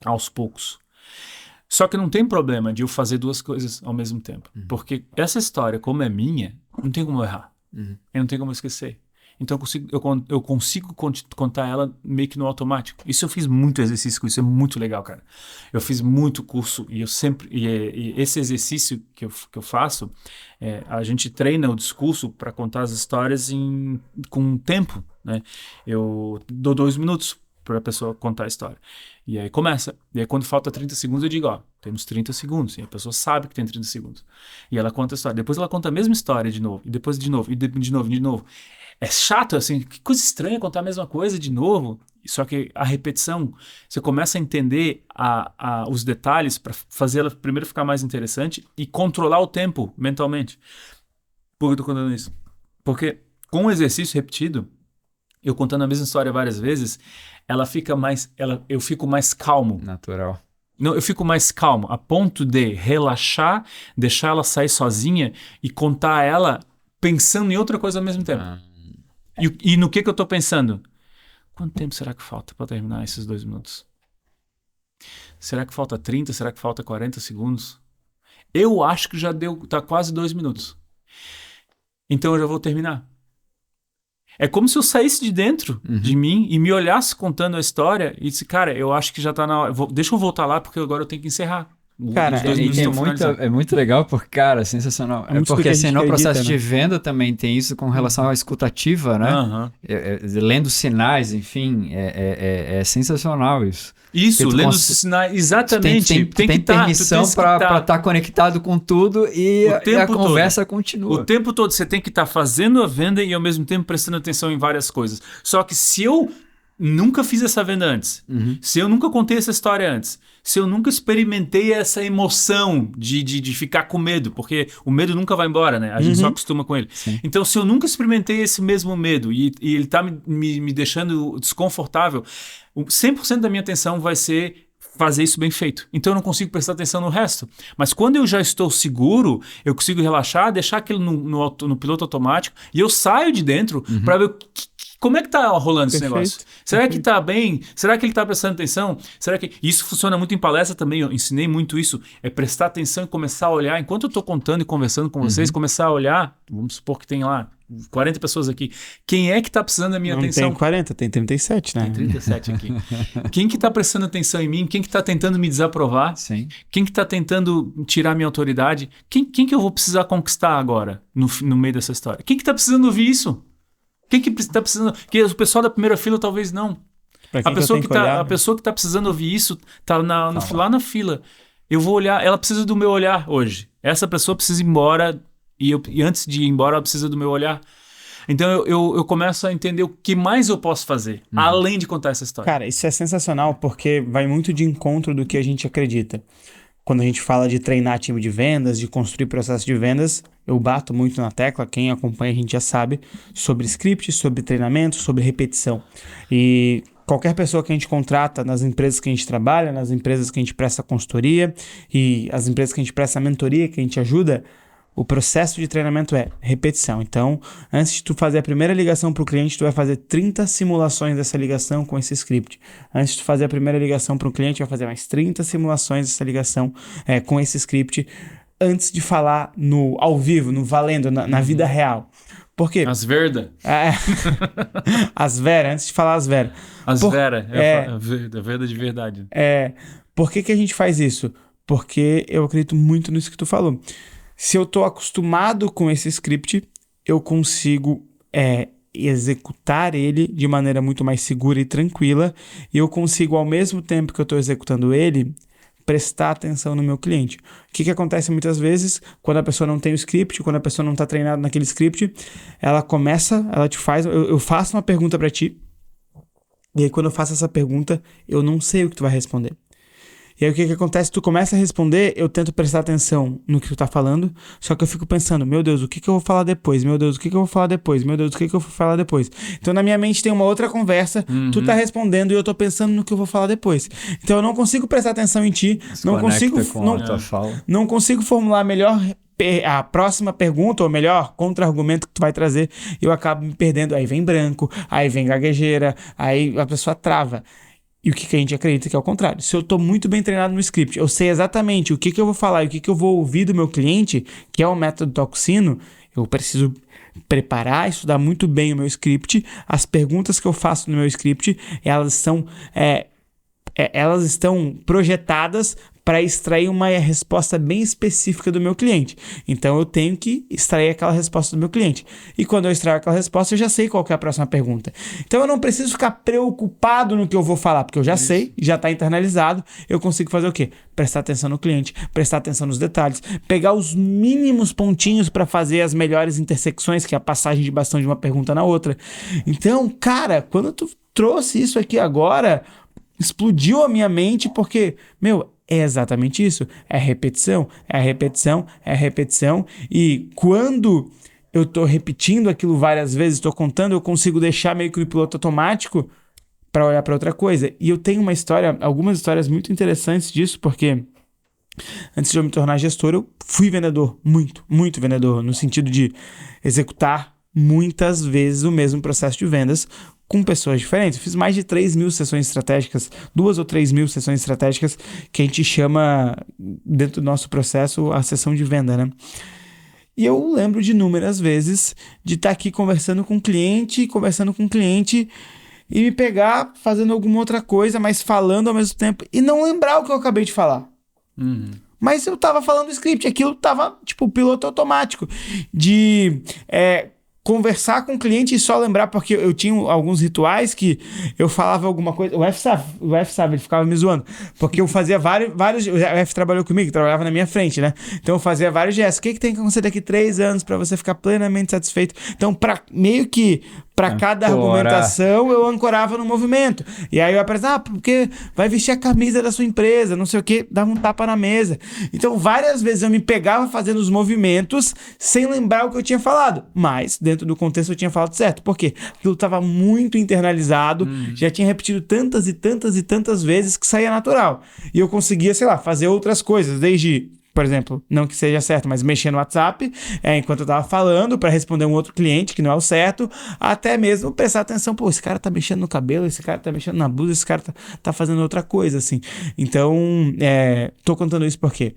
aos poucos. Só que não tem problema de eu fazer 2 coisas ao mesmo tempo. Porque essa história, como é minha, não tem como eu errar. Eu não tenho como esquecer. Então eu consigo contar ela meio que no automático. Isso eu fiz muito exercício com isso, é muito legal, cara. Eu fiz muito curso e eu sempre... E esse exercício que eu faço, a gente treina o discurso para contar as histórias com tempo, né? Eu dou 2 minutos para a pessoa contar a história. E aí começa. E aí quando falta 30 segundos eu digo, temos 30 segundos. E a pessoa sabe que tem 30 segundos. E ela conta a história. Depois ela conta a mesma história de novo. E depois de novo. E de novo. É chato, assim. Que coisa estranha contar a mesma coisa de novo. Só que a repetição, você começa a entender os detalhes para fazer ela primeiro ficar mais interessante e controlar o tempo mentalmente. Por que eu tô contando isso? Porque com o exercício repetido, eu contando a mesma história várias vezes, eu fico mais calmo. Natural. Não, eu fico mais calmo, a ponto de relaxar, deixar ela sair sozinha e contar ela pensando em outra coisa ao mesmo tempo. E no que eu tô pensando? Quanto tempo será que falta para terminar esses 2 minutos? Será que falta 30? Será que falta 40 segundos? Eu acho que já tá quase 2 minutos. Então eu já vou terminar. É como se eu saísse de dentro de mim e me olhasse contando a história e disse, cara, eu acho que já tá na hora. Deixa eu voltar lá porque agora eu tenho que encerrar. Cara, é muito legal porque, cara, sensacional. Porque assim, no processo de venda também tem isso com relação à escutativa, né? Lendo sinais, enfim, é sensacional isso. Isso, lendo os sinais, exatamente. Tem permissão para estar conectado com tudo e a conversa continua. O tempo todo você tem que estar fazendo a venda e ao mesmo tempo prestando atenção em várias coisas. Só que se eu nunca fiz essa venda antes, se eu nunca contei essa história antes, se eu nunca experimentei essa emoção de ficar com medo, porque o medo nunca vai embora, né? A gente só acostuma com ele. Sim. Então, se eu nunca experimentei esse mesmo medo e ele tá me deixando desconfortável, 100% da minha atenção vai ser fazer isso bem feito. Então eu não consigo prestar atenção no resto. Mas quando eu já estou seguro, eu consigo relaxar, deixar aquilo no piloto automático e eu saio de dentro para ver como é que tá rolando esse negócio. Será que tá bem? Será que ele tá prestando atenção? Será que... Isso funciona muito em palestra também, eu ensinei muito isso, é prestar atenção e começar a olhar, enquanto eu tô contando e conversando com vocês, começar a olhar, vamos supor que tem lá 40 pessoas aqui. Quem é que tá precisando da minha atenção? Não tem 40, tem 37, né? Tem 37 aqui. Quem que tá prestando atenção em mim? Quem que tá tentando me desaprovar? Sim. Quem que tá tentando tirar minha autoridade? Quem que eu vou precisar conquistar agora, no meio dessa história? Quem que tá precisando ouvir isso? Quem que tá precisando... Porque o pessoal da primeira fila talvez não. A pessoa que tá precisando ouvir isso tá lá na fila. Eu vou olhar, ela precisa do meu olhar hoje. Essa pessoa precisa ir embora e antes de ir embora ela precisa do meu olhar. Então eu começo a entender o que mais eu posso fazer, além de contar essa história. Cara, isso é sensacional porque vai muito de encontro do que a gente acredita. Quando a gente fala de treinar time de vendas, de construir processo de vendas, eu bato muito na tecla, quem acompanha a gente já sabe, sobre script, sobre treinamento, sobre repetição. E qualquer pessoa que a gente contrata nas empresas que a gente trabalha, nas empresas que a gente presta consultoria e as empresas que a gente presta mentoria, que a gente ajuda, o processo de treinamento é repetição. Então, antes de tu fazer a primeira ligação para o cliente, tu vai fazer 30 simulações dessa ligação com esse script. Antes de tu fazer a primeira ligação para o cliente, vai fazer mais 30 simulações dessa ligação com esse script antes de falar ao vivo, no valendo, na vida real. Por quê? As verda. As vera, antes de falar as vera. Vera, a verda de verdade. Por que a gente faz isso? Porque eu acredito muito nisso que tu falou. Se eu estou acostumado com esse script, eu consigo executar ele de maneira muito mais segura e tranquila, e eu consigo, ao mesmo tempo que eu estou executando ele, prestar atenção no meu cliente. O que acontece muitas vezes quando a pessoa não tem o script, quando a pessoa não está treinada naquele script, ela te faz, eu faço uma pergunta para ti, e aí quando eu faço essa pergunta, eu não sei o que tu vai responder. E aí o que acontece? Tu começa a responder, eu tento prestar atenção no que tu tá falando, só que eu fico pensando, meu Deus, o que eu vou falar depois? Meu Deus, o que eu vou falar depois? Meu Deus, o que eu vou falar depois? Então na minha mente tem uma outra conversa, tu tá respondendo e eu tô pensando no que eu vou falar depois. Então eu não consigo prestar atenção em ti, não consigo formular melhor a próxima pergunta, ou melhor, contra-argumento que tu vai trazer, e eu acabo me perdendo. Aí vem branco, aí vem gaguejeira, aí a pessoa trava. E o que a gente acredita que é o contrário. Se eu estou muito bem treinado no script, eu sei exatamente o que eu vou falar e o que eu vou ouvir do meu cliente, que é o método Toca o Sino, eu preciso preparar, estudar muito bem o meu script. As perguntas que eu faço no meu script, elas estão projetadas para extrair uma resposta bem específica do meu cliente. Então eu tenho que extrair aquela resposta do meu cliente. E quando eu extraio aquela resposta, eu já sei qual que é a próxima pergunta. Então eu não preciso ficar preocupado no que eu vou falar, porque eu já sei, já está internalizado. Eu consigo fazer o quê? Prestar atenção no cliente, prestar atenção nos detalhes, pegar os mínimos pontinhos para fazer as melhores intersecções, que é a passagem de bastão de uma pergunta na outra. Então, cara, quando tu trouxe isso aqui agora, explodiu a minha mente, porque, é exatamente isso. É repetição, é repetição, é repetição. E quando eu estou repetindo aquilo várias vezes, estou contando, eu consigo deixar meio que no piloto automático para olhar para outra coisa. E eu tenho algumas histórias muito interessantes disso, porque antes de eu me tornar gestor, eu fui vendedor, muito vendedor, no sentido de executar muitas vezes o mesmo processo de vendas com pessoas diferentes. Eu fiz mais de 3.000 sessões estratégicas, 2 ou 3.000 sessões estratégicas, que a gente chama, dentro do nosso processo, a sessão de venda, né? E eu lembro de inúmeras vezes de estar aqui conversando com o cliente e me pegar fazendo alguma outra coisa, mas falando ao mesmo tempo, e não lembrar o que eu acabei de falar. Mas eu tava falando o script, aquilo tava, piloto automático, de conversar com o cliente e só lembrar, porque eu tinha alguns rituais que eu falava alguma coisa. O F sabe, ele ficava me zoando, porque eu fazia vários. O F trabalhou comigo, trabalhava na minha frente, né? Então eu fazia vários gestos. O que tem que acontecer daqui 3 anos para você ficar plenamente satisfeito? Então, para cada argumentação, eu ancorava no movimento. E aí eu apresentava, porque vai vestir a camisa da sua empresa, não sei o que, dava um tapa na mesa. Então, várias vezes eu me pegava fazendo os movimentos sem lembrar o que eu tinha falado. Mas, dentro do contexto, eu tinha falado certo. Por quê? Aquilo estava muito internalizado, já tinha repetido tantas e tantas e tantas vezes que saía natural. E eu conseguia, fazer outras coisas, desde... Por exemplo, não que seja certo, mas mexer no WhatsApp enquanto eu tava falando para responder um outro cliente que não é o certo, até mesmo prestar atenção, esse cara tá mexendo no cabelo, esse cara tá mexendo na blusa, esse cara tá fazendo outra coisa, assim. Então, tô contando isso por quê?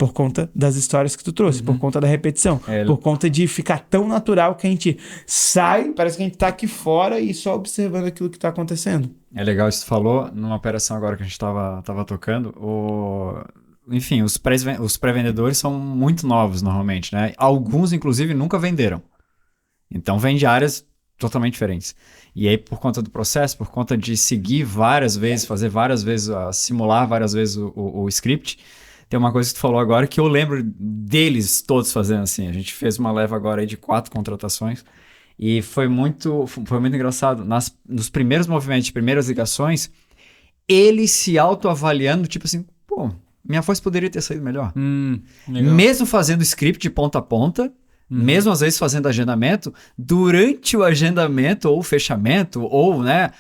Por conta das histórias que tu trouxe, por conta da repetição, por conta de ficar tão natural que a gente sai, parece que a gente tá aqui fora e só observando aquilo que tá acontecendo. É legal isso que tu falou, numa operação agora que a gente tava tocando, enfim, os pré-vendedores são muito novos normalmente, né? Alguns, inclusive, nunca venderam. Então, vem de áreas totalmente diferentes. E aí, por conta do processo, por conta de seguir várias vezes, fazer várias vezes, simular várias vezes o script, tem uma coisa que tu falou agora que eu lembro deles todos fazendo assim. A gente fez uma leva agora aí de 4 contratações e foi muito engraçado. Nos primeiros movimentos, primeiras ligações, eles se autoavaliando, tipo assim, pô, minha voz poderia ter saído melhor. Mesmo fazendo script de ponta a ponta, mesmo às vezes fazendo agendamento, durante o agendamento ou o fechamento, ou, né,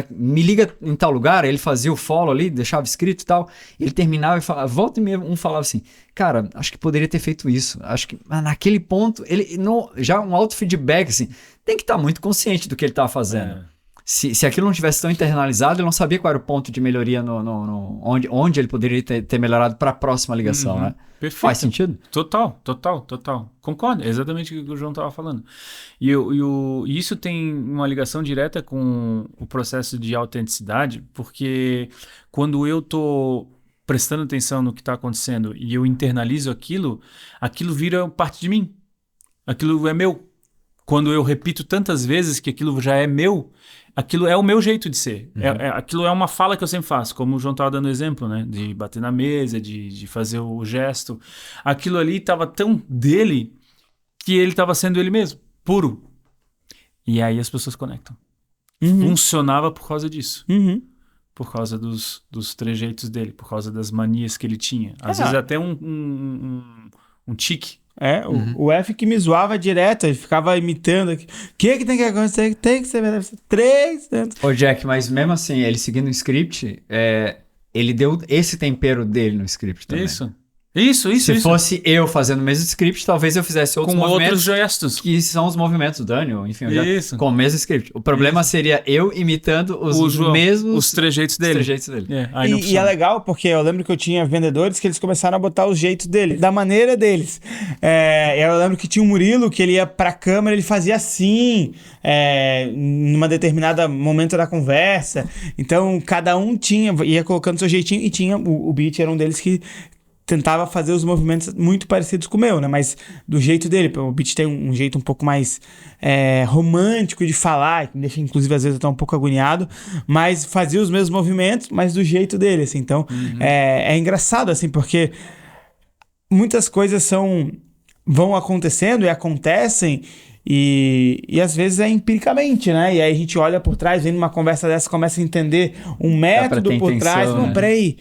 me liga em tal lugar, ele fazia o follow ali, deixava escrito e tal, ele terminava e falava, volta e meia, falava assim, cara, acho que poderia ter feito isso, acho que naquele ponto, ele já um auto-feedback, assim, tem que estar muito consciente do que ele estava fazendo. Se aquilo não tivesse tão internalizado, ele não sabia qual era o ponto de melhoria onde ele poderia ter melhorado para a próxima ligação, né? Perfeito. Faz sentido? Total. Concordo, é exatamente o que o João estava falando. E isso tem uma ligação direta com o processo de autenticidade, porque quando eu estou prestando atenção no que está acontecendo e eu internalizo aquilo vira parte de mim. Aquilo é meu. Quando eu repito tantas vezes que aquilo já é meu, aquilo é o meu jeito de ser. Aquilo é uma fala que eu sempre faço, como o João estava dando exemplo, né? De bater na mesa, de fazer o gesto. Aquilo ali estava tão dele que ele estava sendo ele mesmo, puro. E aí as pessoas conectam. Funcionava por causa disso. Por causa dos trejeitos dele, por causa das manias que ele tinha. Às vezes até um tique. O F que me zoava direto, ele ficava imitando. O que tem que acontecer? Tem que ser 3. Ô Jack, mas mesmo assim, ele seguindo o script, ele deu esse tempero dele no script também. Isso. Se fosse eu fazendo o mesmo script, talvez eu fizesse outros movimentos. Com outros gestos. Que são os movimentos do Daniel, enfim, com o mesmo script. O problema seria eu imitando os mesmos... Os trejeitos dele. E é legal, porque eu lembro que eu tinha vendedores que eles começaram a botar os jeitos dele, da maneira deles. Eu lembro que tinha um Murilo que ele ia pra câmera, ele fazia assim, numa determinada momento da conversa. Então, cada um ia colocando seu jeitinho e tinha... O Beat era um deles que tentava fazer os movimentos muito parecidos com o meu, né? Mas do jeito dele. O Beat tem um jeito um pouco mais romântico de falar, que me deixa, inclusive, às vezes até um pouco agoniado, mas fazia os mesmos movimentos, mas do jeito dele, assim. Então, é engraçado, assim, porque muitas coisas vão acontecendo e acontecem e às vezes é empiricamente, né? E aí a gente olha por trás, vem numa conversa dessa, começa a entender um método por trás. Né? Não, peraí,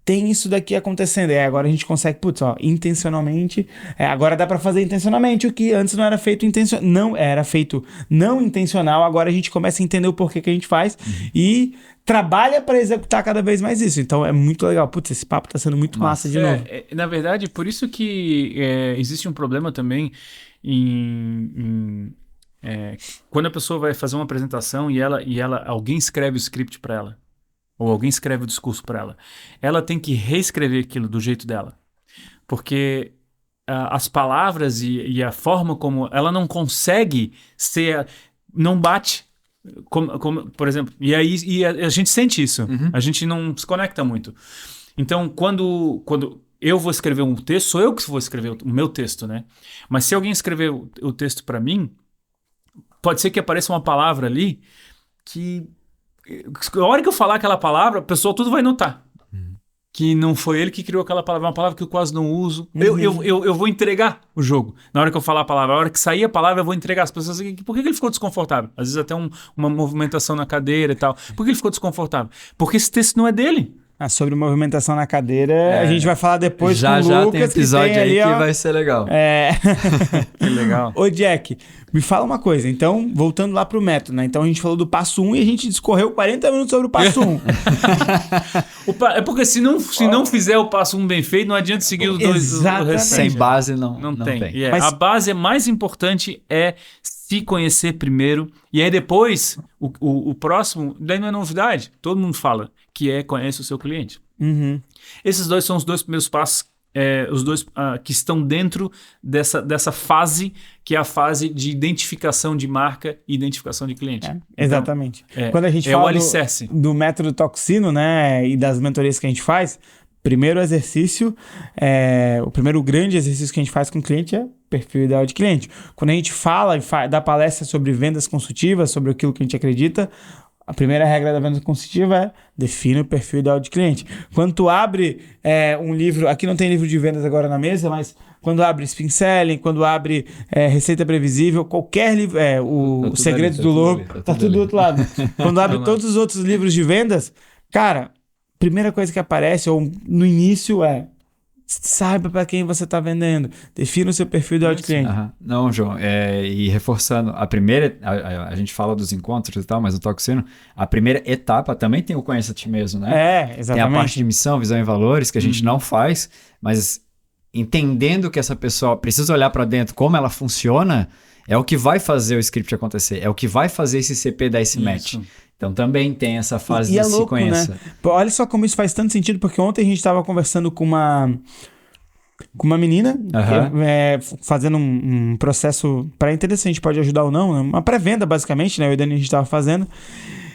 tem isso daqui acontecendo. Agora a gente consegue, intencionalmente. Agora dá pra fazer intencionalmente o que antes não era feito não era feito não intencional. Agora a gente começa a entender o porquê que a gente faz e trabalha para executar cada vez mais isso. Então é muito legal. Esse papo tá sendo muito massa de novo. Na verdade, por isso que existe um problema também quando a pessoa vai fazer uma apresentação e alguém escreve o script para ela. Ou alguém escreve o discurso para ela. Ela tem que reescrever aquilo do jeito dela. Porque as palavras e a forma como... Ela não consegue ser... Não bate. Como, por exemplo... E a gente sente isso. A gente não se conecta muito. Então, quando eu vou escrever um texto, sou eu que vou escrever o meu texto, né? Mas se alguém escrever o texto para mim, pode ser que apareça uma palavra ali que... A hora que eu falar aquela palavra, a pessoa tudo vai notar. Que não foi ele que criou aquela palavra, uma palavra que eu quase não uso. Eu vou entregar o jogo. Na hora que eu falar a palavra, a hora que sair a palavra, eu vou entregar. As pessoas dizem, por que ele ficou desconfortável? Às vezes até uma movimentação na cadeira e tal. Por que ele ficou desconfortável? Porque esse texto não é dele. Sobre movimentação na cadeira, a gente vai falar depois com o Lucas. Já tem episódio aí que vai ser legal. Que legal. Ô, Jack, me fala uma coisa. Então, voltando lá pro método, né? Então, a gente falou do passo 1 e a gente discorreu 40 minutos sobre o passo 1. É porque se não fizer o passo 1 bem feito, não adianta seguir os dois. Exatamente. Sem base, não tem. Mas a base mais importante é se conhecer primeiro. E aí depois, o próximo, daí não é novidade. Todo mundo fala que conhece o seu cliente. Esses dois são os 2 primeiros passos os dois que estão dentro dessa fase, que é a fase de identificação de marca e identificação de cliente. Exatamente. Então, quando a gente fala do método Toxino, né, e das mentorias que a gente faz, o primeiro grande exercício que a gente faz com o cliente é perfil ideal de cliente. Quando a gente fala e dá palestra sobre vendas consultivas, sobre aquilo que a gente acredita, a primeira regra da venda consultiva é define o perfil ideal de cliente. Quando tu abre um livro, aqui não tem livro de vendas agora na mesa, mas quando abre Spin Selling, quando abre Receita Previsível, qualquer livro, o Segredo do Lobo, tá tudo do outro lado. Quando abre todos os outros livros de vendas, cara, primeira coisa que aparece, ou no início saiba para quem você está vendendo. Defina o seu perfil ideal de cliente. Não, João, e reforçando, a gente fala dos encontros e tal, mas o Toxino, a primeira etapa também tem o Conheça a Ti Mesmo, né? Exatamente. Tem a parte de missão, visão e valores, que a gente não faz, mas entendendo que essa pessoa precisa olhar para dentro, como ela funciona, é o que vai fazer o script acontecer, é o que vai fazer esse CP dar esse match. Então também tem essa fase de se conhecer. Né? Olha só como isso faz tanto sentido, porque ontem a gente estava conversando com uma menina, fazendo um processo para entender se a gente pode ajudar ou não, né? Uma pré-venda basicamente, né? Eu e o Dani a gente estava fazendo.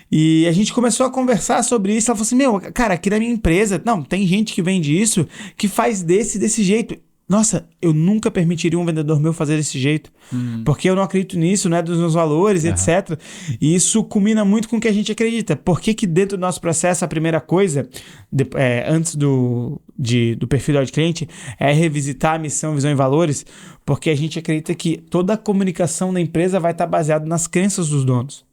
E a gente começou a conversar sobre isso. Ela falou assim, cara, aqui na minha empresa, tem gente que vende isso, que faz desse jeito. Nossa, eu nunca permitiria um vendedor meu fazer desse jeito, porque eu não acredito nisso, não é dos meus valores, etc. E isso culmina muito com o que a gente acredita. Por que dentro do nosso processo a primeira coisa, antes do perfil ideal de cliente, é revisitar a missão, visão e valores? Porque a gente acredita que toda a comunicação da empresa vai estar baseada nas crenças dos donos.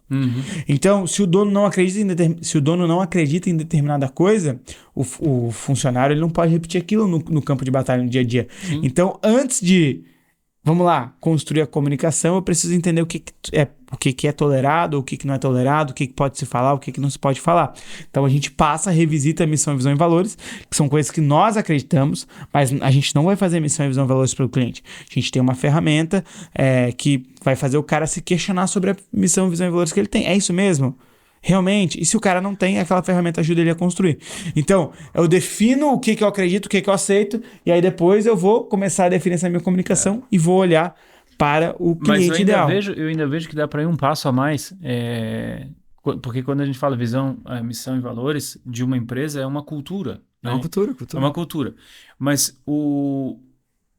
Então, se o dono não acredita em determinada coisa, o funcionário ele não pode repetir aquilo no campo de batalha, no dia a dia. Então, antes de, construir a comunicação, eu preciso entender o que é tolerado, o que não é tolerado, o que pode se falar, o que não se pode falar. Então, a gente revisita a missão, visão e valores, que são coisas que nós acreditamos, mas a gente não vai fazer missão, visão e valores para o cliente. A gente tem uma ferramenta que vai fazer o cara se questionar sobre a missão, visão e valores que ele tem. É isso mesmo? Realmente? E se o cara não tem, aquela ferramenta ajuda ele a construir. Então, eu defino o que eu acredito, o que eu aceito, e aí depois eu vou começar a definir essa minha comunicação e vou olhar para o cliente ideal. Eu ainda vejo que dá para ir um passo a mais, porque quando a gente fala visão, missão e valores de uma empresa, é uma cultura. É uma cultura. É uma cultura. Mas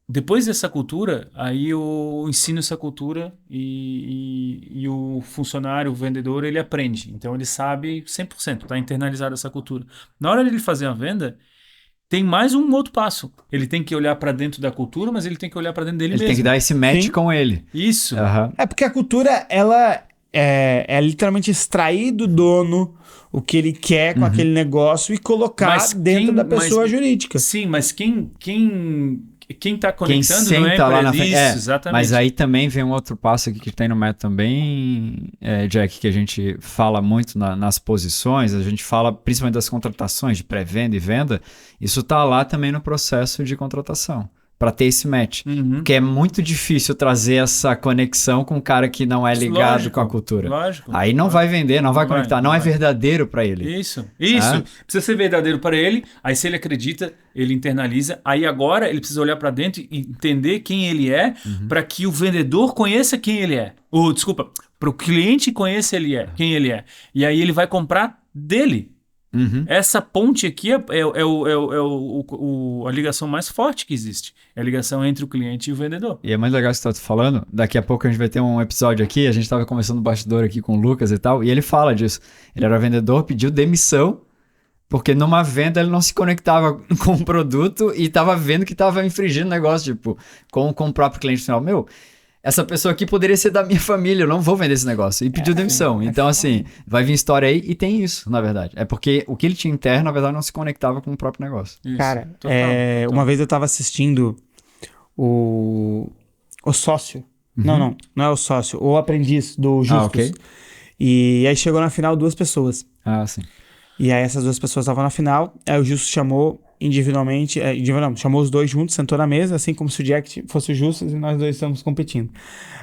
depois dessa cultura, aí eu ensino essa cultura e o funcionário, o vendedor, ele aprende. Então, ele sabe 100%, está internalizada essa cultura. Na hora de ele fazer a venda, tem mais um outro passo. Ele tem que olhar para dentro da cultura, mas ele tem que olhar para dentro dele mesmo. Ele tem que dar esse match com ele. Isso. É porque a cultura, ela é literalmente extrair do dono o que ele quer com aquele negócio e colocar dentro da pessoa jurídica. Sim, mas quem está conectando quem não é lá na frente. Isso, exatamente. Mas aí também vem um outro passo aqui que tem no método também, Jack, que a gente fala muito nas posições, a gente fala principalmente das contratações de pré-venda e venda, isso está lá também no processo de contratação, para ter esse match. Porque é muito difícil trazer essa conexão com um cara que não é ligado com a cultura. Lógico. Aí não vai vender, não vai conectar, não é verdadeiro para ele. Isso. Precisa ser verdadeiro para ele, aí se ele acredita, ele internaliza, aí agora ele precisa olhar para dentro e entender quem ele é, para que o vendedor conheça quem ele é. Para o cliente conheça quem ele é. E aí ele vai comprar dele. Essa ponte aqui é a ligação mais forte que existe. É a ligação entre o cliente e o vendedor. E é muito legal isso que você está falando. Daqui a pouco a gente vai ter um episódio aqui. A gente estava conversando no bastidor aqui com o Lucas e tal. E ele fala disso. Ele era vendedor, pediu demissão. Porque numa venda ele não se conectava com o produto e estava vendo que estava infringindo o negócio. Tipo, com o próprio cliente final. Essa pessoa aqui poderia ser da minha família, eu não vou vender esse negócio. E pediu demissão. Então, assim, vai vir história aí e tem isso, na verdade. É porque o que ele tinha interno, na verdade, não se conectava com o próprio negócio. Isso. Cara, uma vez eu tava assistindo o Sócio. Não é o Sócio. O Aprendiz do Justus. Ok. E aí chegou na final 2 pessoas. Sim. E aí essas 2 pessoas estavam na final. Aí o Justus chamou individualmente, chamou os 2 juntos, sentou na mesa, assim como se o Jack fosse o Justus e nós 2 estamos competindo.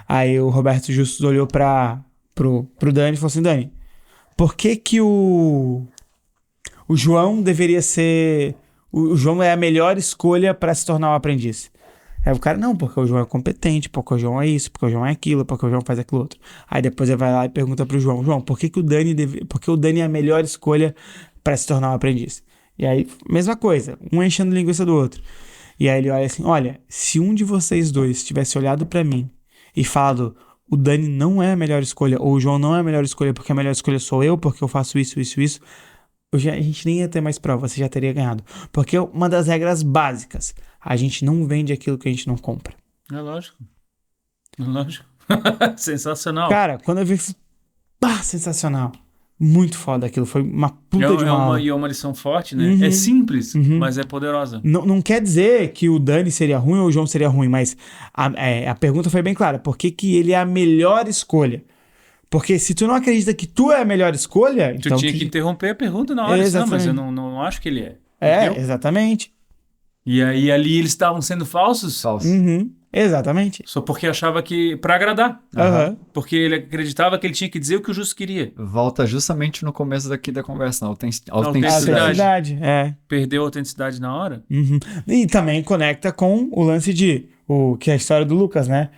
Aí o Roberto Justus olhou pro Dani e falou assim, Dani, por que o João deveria ser o João é a melhor escolha para se tornar um aprendiz. Aí o cara, não, porque o João é competente, porque o João é isso, porque o João é aquilo, porque o João faz aquilo outro. Aí depois ele vai lá e pergunta pro João, por que o Dani é a melhor escolha para se tornar um aprendiz? E aí, mesma coisa, um enchendo linguiça do outro. E aí ele olha assim, olha, se um de vocês dois tivesse olhado para mim e falado, o Dani não é a melhor escolha, ou o João não é a melhor escolha, porque a melhor escolha sou eu, porque eu faço isso, a gente nem ia ter mais prova, você já teria ganhado. Porque uma das regras básicas, a gente não vende aquilo que a gente não compra. É lógico. Sensacional. Cara, quando eu vi, sensacional. Muito foda aquilo, foi uma puta de uma aula. E é uma lição forte, né? É simples, mas é poderosa. Não quer dizer que o Dani seria ruim ou o João seria ruim, mas a pergunta foi bem clara. Por que ele é a melhor escolha? Porque se tu não acredita que tu é a melhor escolha... Tu tinha que interromper a pergunta na hora. Não, mas eu não acho que ele é. Entendeu? Exatamente. E aí ali eles estavam sendo falsos? Falsos. Exatamente. Só porque achava que... Pra agradar. Porque ele acreditava que ele tinha que dizer o que o justo queria. Volta justamente no começo daqui da conversa, na autenticidade. Perdeu a autenticidade na hora. E também conecta com o lance que é a história do Lucas, né?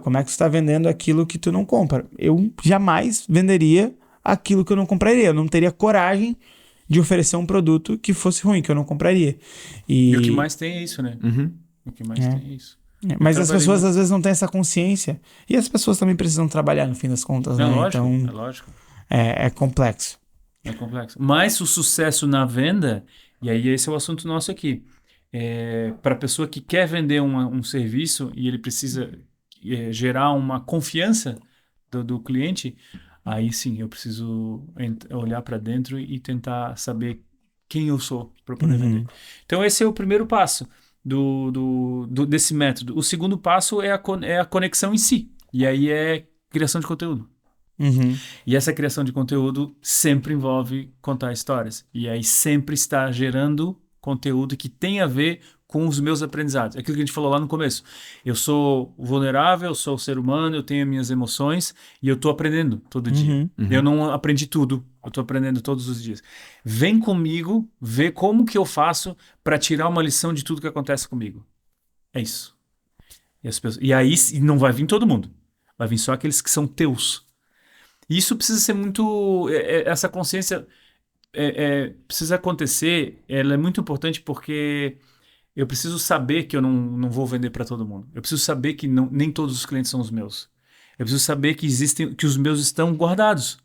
Como é que você está vendendo aquilo que tu não compra? Eu jamais venderia aquilo que eu não compraria. Eu não teria coragem de oferecer um produto que fosse ruim, que eu não compraria. E o que mais tem é isso, né? O que mais tem é isso. Mas as pessoas às vezes não têm essa consciência. E as pessoas também precisam trabalhar no fim das contas, né? Lógico, então, é lógico. É complexo. É complexo. Mas o sucesso na venda, e aí esse é o assunto nosso aqui, para a pessoa que quer vender um serviço e ele precisa gerar uma confiança do cliente, aí sim, eu preciso olhar para dentro e tentar saber quem eu sou para poder vender. Então esse é o primeiro passo desse método. O segundo passo é a conexão em si. E aí é criação de conteúdo. E essa criação de conteúdo sempre envolve contar histórias. E aí sempre está gerando conteúdo que tem a ver com os meus aprendizados. Aquilo que a gente falou lá no começo. Eu sou vulnerável, eu sou ser humano, eu tenho minhas emoções e eu estou aprendendo todo dia. Eu não aprendi tudo, eu estou aprendendo todos os dias. Vem comigo, vê como que eu faço para tirar uma lição de tudo que acontece comigo. É isso. E aí não vai vir todo mundo. Vai vir só aqueles que são teus. E isso precisa ser muito... essa consciência precisa acontecer. Ela é muito importante porque eu preciso saber que eu não vou vender para todo mundo. Eu preciso saber que nem todos os clientes são os meus. Eu preciso saber que os meus estão guardados.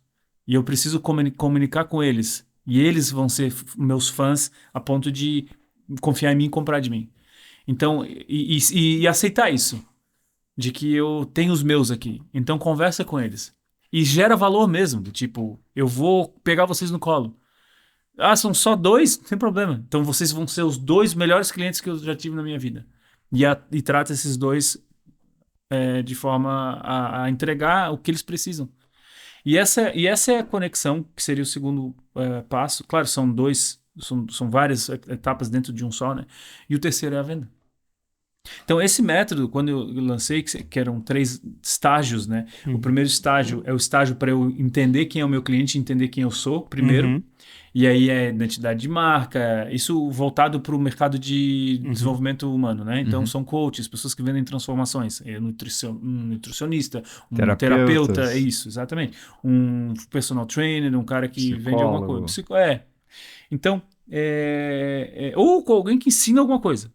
E eu preciso comunicar com eles. E eles vão ser meus fãs a ponto de confiar em mim e comprar de mim. Então, e aceitar isso. De que eu tenho os meus aqui. Então, conversa com eles. E gera valor mesmo. Do tipo, eu vou pegar vocês no colo. São só 2? Sem problema. Então, vocês vão ser os 2 melhores clientes que eu já tive na minha vida. E trata esses 2 de forma a entregar o que eles precisam. E essa é a conexão, que seria o segundo passo. Claro, são várias etapas dentro de um só, né? E o terceiro é a venda. Então, esse método, quando eu lancei, que eram 3 estágios, né? O primeiro estágio é o estágio para eu entender quem é o meu cliente, entender quem eu sou, primeiro. E aí é identidade de marca, isso voltado para o mercado de desenvolvimento humano, né? Então, são coaches, pessoas que vendem transformações. Um nutricionista, um terapeuta, é isso, exatamente. Um personal trainer, um cara que vende alguma coisa. Então, ou com alguém que ensina alguma coisa.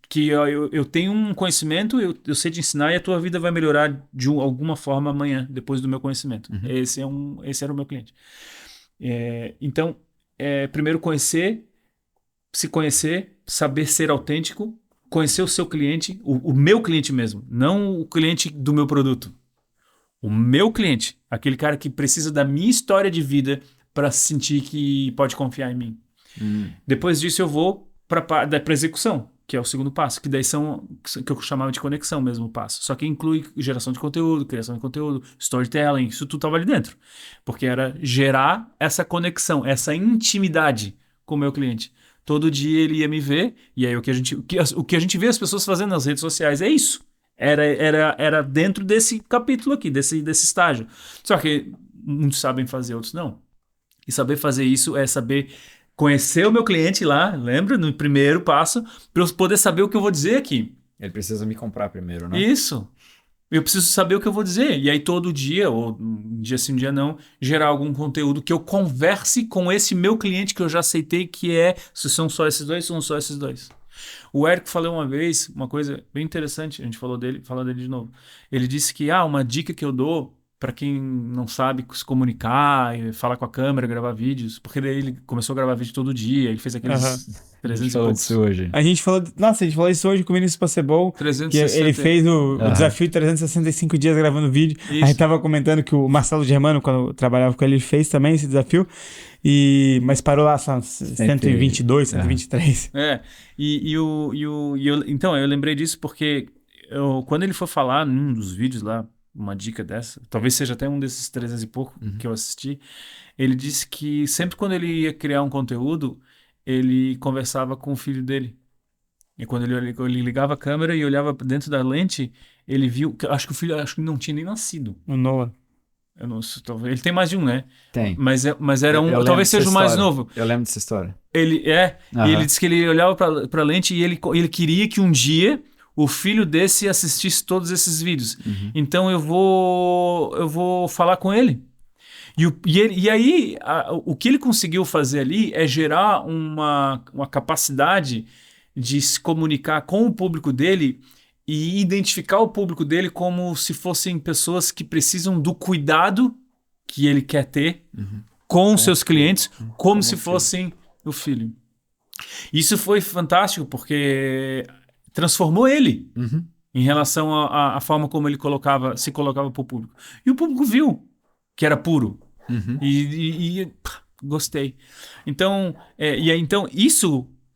Que eu tenho um conhecimento, eu sei te ensinar e a tua vida vai melhorar de alguma forma amanhã, depois do meu conhecimento. Esse era o meu cliente. Então, primeiro se conhecer, saber ser autêntico, conhecer o seu cliente, o meu cliente mesmo, não o cliente do meu produto. O meu cliente, aquele cara que precisa da minha história de vida para sentir que pode confiar em mim. Depois disso eu vou para execução, que é o segundo passo, que daí que eu chamava de conexão mesmo o passo. Só que inclui geração de conteúdo, criação de conteúdo, storytelling, isso tudo estava ali dentro. Porque era gerar essa conexão, essa intimidade com o meu cliente. Todo dia ele ia me ver, e aí o que a gente vê as pessoas fazendo nas redes sociais é isso. Era dentro desse capítulo aqui, desse estágio. Só que muitos sabem fazer, outros não. E saber fazer isso é saber conhecer o meu cliente lá, lembra? No primeiro passo, para eu poder saber o que eu vou dizer aqui. Ele precisa me comprar primeiro, né? Isso. Eu preciso saber o que eu vou dizer. E aí todo dia, ou um dia sim, um dia não, gerar algum conteúdo que eu converse com esse meu cliente que eu já aceitei que se são só esses dois, são só esses dois. O Érico falou uma vez uma coisa bem interessante, a gente falou dele, fala dele de novo. Ele disse que uma dica que eu dou para quem não sabe se comunicar, falar com a câmera, gravar vídeos, porque daí ele começou a gravar vídeo todo dia, ele fez aqueles 300 e poucos. Hoje. A gente falou isso hoje com o Vinícius Passebol, que ele fez o desafio de 365 dias gravando vídeo. Isso. A gente tava comentando que o Marcelo Germano, quando eu trabalhava com ele, fez também esse desafio, mas parou lá só 122, 123. Então, eu lembrei disso porque quando ele for falar num dos vídeos lá, uma dica dessa, talvez seja até um desses 300 e pouco que eu assisti, ele disse que sempre quando ele ia criar um conteúdo, ele conversava com o filho dele. E quando ele ligava a câmera e olhava dentro da lente, ele viu, acho que o filho não tinha nem nascido. O Noah. Eu não sei, ele tem mais de um, né? Tem. Mas era talvez seja o mais novo. Eu lembro dessa história. E ele disse que ele olhava pra lente e ele queria que um dia o filho desse assistisse todos esses vídeos. Então eu vou falar com ele. E aí, o que ele conseguiu fazer ali é gerar uma capacidade de se comunicar com o público dele e identificar o público dele como se fossem pessoas que precisam do cuidado que ele quer ter com os seus clientes, como se fossem o filho. Isso foi fantástico, porque transformou ele em relação à forma como ele se colocava para o público. E o público viu que era puro. E gostei. Então, então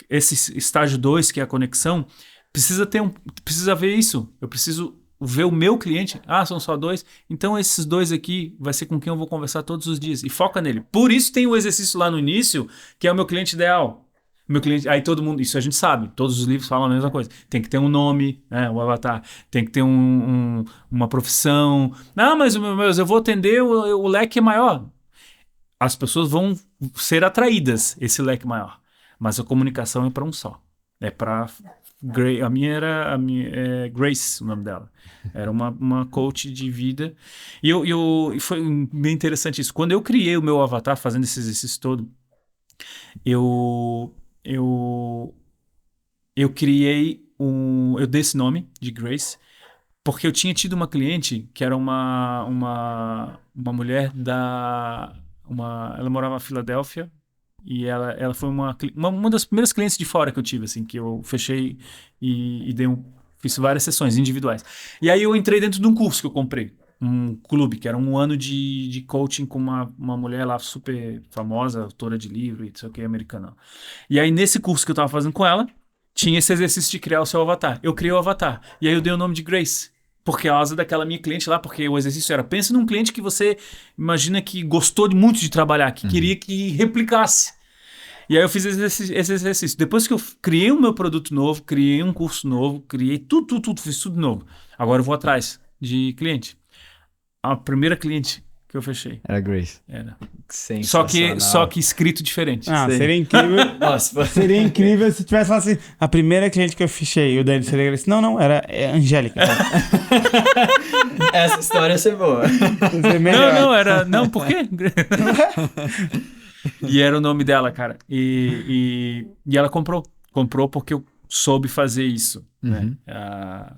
esse estágio 2, que é a conexão, precisa ver isso. Eu preciso ver o meu cliente. São só 2. Então esses 2 aqui vai ser com quem eu vou conversar todos os dias. E foca nele. Por isso tem o exercício lá no início, que é o meu cliente ideal. Meu cliente, aí todo mundo, isso a gente sabe, todos os livros falam a mesma coisa. Tem que ter um nome, o avatar, tem que ter uma profissão. Não, mas eu vou atender, o leque é maior. As pessoas vão ser atraídas, esse leque maior. Mas a comunicação é para um só. É para a minha era Grace, o nome dela. Era uma coach de vida. E foi bem interessante isso. Quando eu criei o meu avatar, fazendo esse exercício todo, eu criei eu dei esse nome de Grace porque eu tinha tido uma cliente que era uma mulher ela morava na Filadélfia e ela foi uma das primeiras clientes de fora que eu tive, assim, que eu fechei e fiz várias sessões individuais. E aí eu entrei dentro de um curso que eu comprei, um clube, que era 1 ano de coaching com uma mulher lá super famosa, autora de livro e não sei o que, americana. E aí nesse curso que eu tava fazendo com ela, tinha esse exercício de criar o seu avatar. Eu criei o avatar. E aí eu dei o nome de Grace. Por causa daquela minha cliente lá, porque o exercício era, pense num cliente que você imagina que gostou muito de trabalhar, que queria que replicasse. E aí eu fiz esse exercício. Depois que eu criei o meu produto novo, criei um curso novo, criei tudo, fiz tudo novo. Agora eu vou atrás de cliente. A primeira cliente que eu fechei era Grace. Era. Só que escrito diferente. Seria incrível. Nossa, seria incrível se tivesse falado assim, a primeira cliente que eu fechei, e o Dani seria Grace. Não, era Angélica. Essa história ia ser boa. Não, por quê? E era o nome dela, cara. E ela comprou. Comprou porque eu soube fazer isso. Né?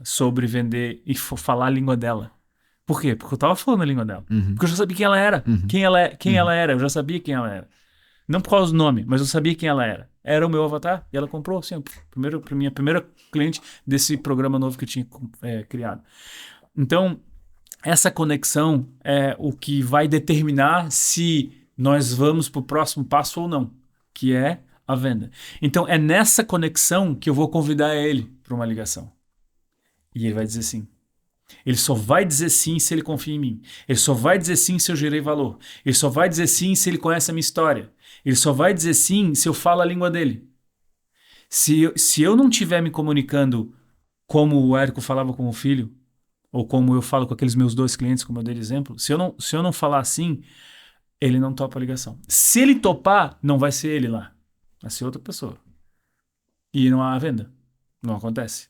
Sobre vender e falar a língua dela. Por quê? Porque eu tava falando a língua dela. Porque eu já sabia quem ela era. Quem ela era. Eu já sabia quem ela era. Não por causa do nome, mas eu sabia quem ela era. Era o meu avatar e ela comprou, assim, minha primeira cliente desse programa novo que eu tinha criado. Então, essa conexão é o que vai determinar se nós vamos para o próximo passo ou não, que é a venda. Então, é nessa conexão que eu vou convidar ele para uma ligação. E ele vai dizer sim. Ele só vai dizer sim se ele confia em mim. Ele só vai dizer sim se eu gerei valor. Ele só vai dizer sim se ele conhece a minha história. Ele só vai dizer sim se eu falo a língua dele. Se eu não estiver me comunicando como o Érico falava com o filho, ou como eu falo com aqueles meus 2 clientes, como eu dei de exemplo, se eu não falar assim, ele não topa a ligação. Se ele topar, não vai ser ele lá. Vai ser outra pessoa. E não há venda. Não acontece.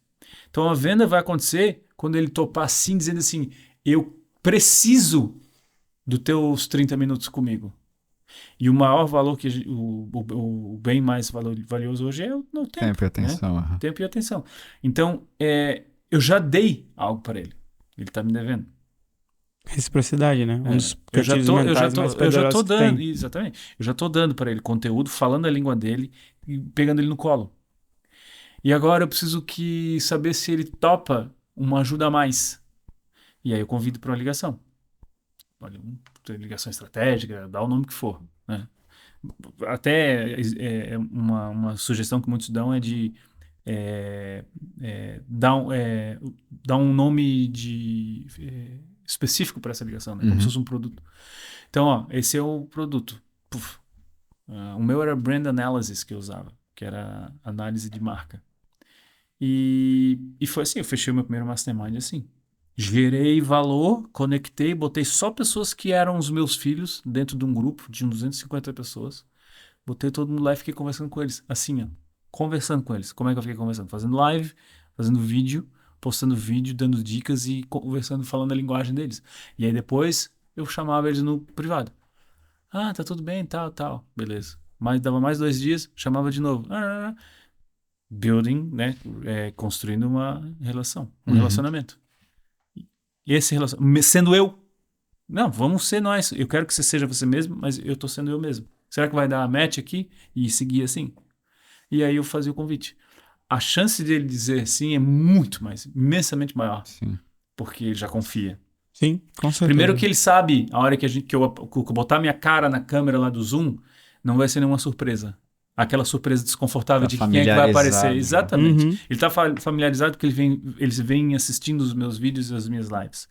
Então a venda vai acontecer quando ele topar assim, dizendo assim, eu preciso dos teus 30 minutos comigo. E o maior valor, o bem mais valioso hoje é o tempo. Tempo e atenção. Né? Tempo e atenção. Então, eu já dei algo para ele. Ele está me devendo. Reciprocidade, né? Um dos eu já tô dando, exatamente. Eu já tô dando para ele conteúdo, falando a língua dele e pegando ele no colo. E agora eu preciso saber se ele topa uma ajuda a mais. E aí eu convido para uma ligação. Olha, ligação estratégica, dá o nome que for. Né? Até uma sugestão que muitos dão é de dar um nome específico para essa ligação, né? Como se fosse um produto. Então, ó, esse é o produto. O meu era Brand Analysis que eu usava, que era análise de marca. E foi assim, eu fechei o meu primeiro mastermind assim. Gerei valor, conectei, botei só pessoas que eram os meus filhos dentro de um grupo de 250 pessoas. Botei todo mundo lá e fiquei conversando com eles. Assim, ó. Conversando com eles. Como é que eu fiquei conversando? Fazendo live, fazendo vídeo, postando vídeo, dando dicas e conversando, falando a linguagem deles. E aí depois eu chamava eles no privado. Ah, tá tudo bem, tal. Beleza. Mas dava mais 2 dias, chamava de novo. Building, né? Construindo uma relação, um relacionamento. Esse relacionamento, sendo eu, não, vamos ser nós, eu quero que você seja você mesmo, mas eu tô sendo eu mesmo. Será que vai dar a match aqui e seguir assim? E aí eu fazia o convite. A chance dele dizer sim é muito mais, imensamente maior. Sim. Porque ele já confia. Sim, com certeza. Primeiro que ele sabe, a hora que eu botar minha cara na câmera lá do Zoom, não vai ser nenhuma surpresa. Aquela surpresa desconfortável de quem é que vai aparecer. Exatamente. Ele está familiarizado porque eles vêm assistindo os meus vídeos e as minhas lives.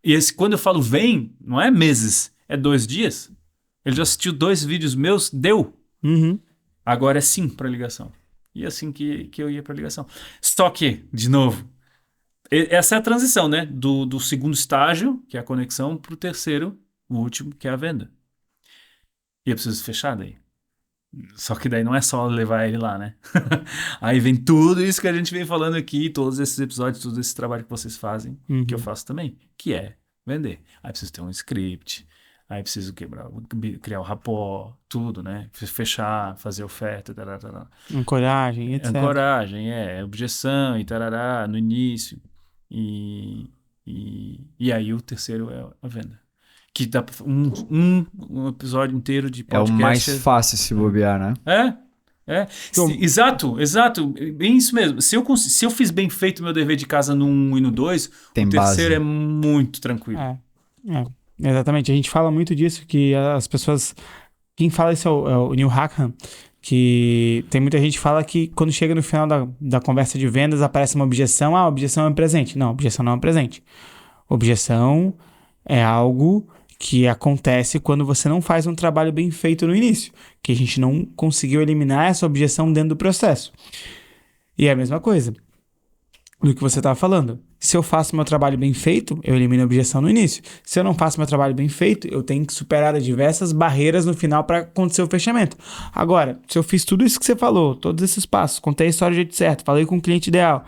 E quando eu falo vem, não é meses, é 2 dias. Ele já assistiu 2 vídeos meus, deu. Agora é sim para ligação. E assim que eu ia para ligação. Só que, de novo, essa é a transição, né? Do segundo estágio, que é a conexão, para o terceiro, o último, que é a venda. E eu preciso fechar daí. Só que daí não é só levar ele lá, né? Aí vem tudo isso que a gente vem falando aqui, todos esses episódios, todo esse trabalho que vocês fazem, que eu faço também, que é vender. Aí preciso ter um script, aí preciso criar o rapport, tudo, né? Fechar, fazer oferta, tarará. Ancoragem, etc. Ancoragem, objeção e tarará, no início. E aí o terceiro é a venda. Que dá um episódio inteiro de podcast. É o mais fácil se bobear, né? Então, exato. Bem isso mesmo. Se eu fiz bem feito o meu dever de casa no 1 e no 2, o terceiro base. É muito tranquilo. Exatamente. A gente fala muito disso, que as pessoas... Quem fala isso é o Neil Hackham, que tem muita gente que fala que quando chega no final da conversa de vendas aparece uma objeção. A objeção é um presente. Não, objeção não é um presente. Objeção é algo que acontece quando você não faz um trabalho bem feito no início, que a gente não conseguiu eliminar essa objeção dentro do processo. E é a mesma coisa do que você estava falando. Se eu faço meu trabalho bem feito, eu elimino a objeção no início. Se eu não faço meu trabalho bem feito, eu tenho que superar diversas barreiras no final para acontecer o fechamento. Agora, se eu fiz tudo isso que você falou, todos esses passos, contei a história do jeito certo, falei com o cliente ideal,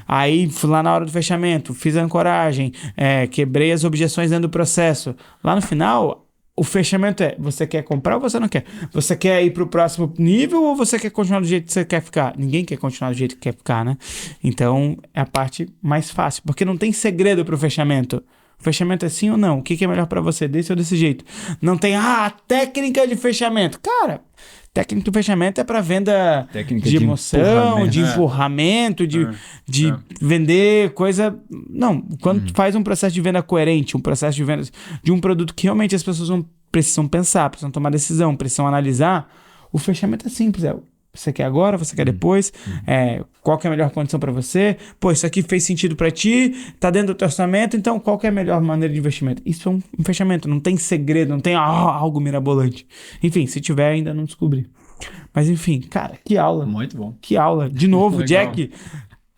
aí fui lá na hora do fechamento, fiz a ancoragem, quebrei as objeções dentro do processo, lá no final... O fechamento você quer comprar ou você não quer? Você quer ir para o próximo nível ou você quer continuar do jeito que você quer ficar? Ninguém quer continuar do jeito que quer ficar, né? Então, é a parte mais fácil, porque não tem segredo para o fechamento. O fechamento é sim ou não? O que é melhor para você, desse ou desse jeito? Não tem, técnica de fechamento. Cara, técnica de fechamento é para venda de emoção, de empurramento, de vender coisa... Não, quando tu faz um processo de venda coerente, um processo de venda de um produto que realmente as pessoas precisam pensar, precisam tomar decisão, precisam analisar, o fechamento é simples, você quer agora, você quer depois, qual que é a melhor condição para você, isso aqui fez sentido para ti, tá dentro do teu orçamento, então qual que é a melhor maneira de investimento? Isso é um fechamento, não tem segredo, não tem algo mirabolante. Enfim, se tiver, ainda não descobri. Mas enfim, cara, que aula. Muito bom. Que aula. De novo, Jack,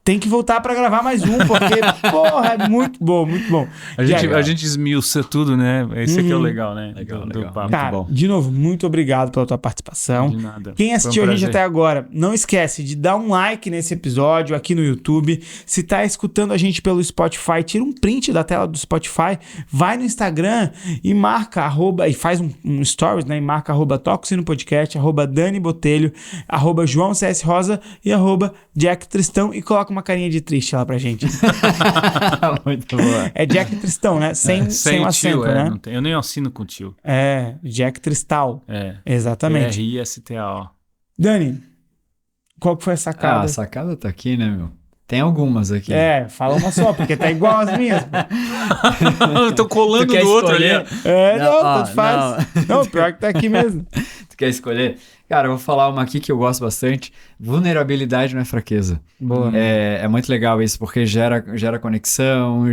tem que voltar para gravar mais um, porque, porra, é muito bom, muito bom. A gente esmiuça tudo, né? Esse aqui é o legal, né? Legal. Do papo. Cara, muito bom. De novo, muito obrigado pela tua participação. De nada. Quem assistiu a gente até agora, não esquece de dar um like nesse episódio aqui no YouTube. Se tá escutando a gente pelo Spotify, tira um print da tela do Spotify, vai no Instagram e marca e faz um stories, né? E marca @tocosinopodcast, @Dani Botelho, @João CS Rosa e @Jack Tristão e coloca uma carinha de triste lá pra gente. Muito boa. É Jack Tristão, né? Sem o acento, né? Não tem, eu nem assino com o tio. É, Jack Tristal. Exatamente. RISTAO. Dani, qual que foi a sacada? A sacada tá aqui, né, meu? Tem algumas aqui. Fala uma só, porque tá igual as minhas. Eu tô colando no outro ali. Tanto faz. Não, pior que tá aqui mesmo. Tu quer escolher? Cara, eu vou falar uma aqui que eu gosto bastante. Vulnerabilidade não é fraqueza. Boa. É muito legal isso, porque gera conexão,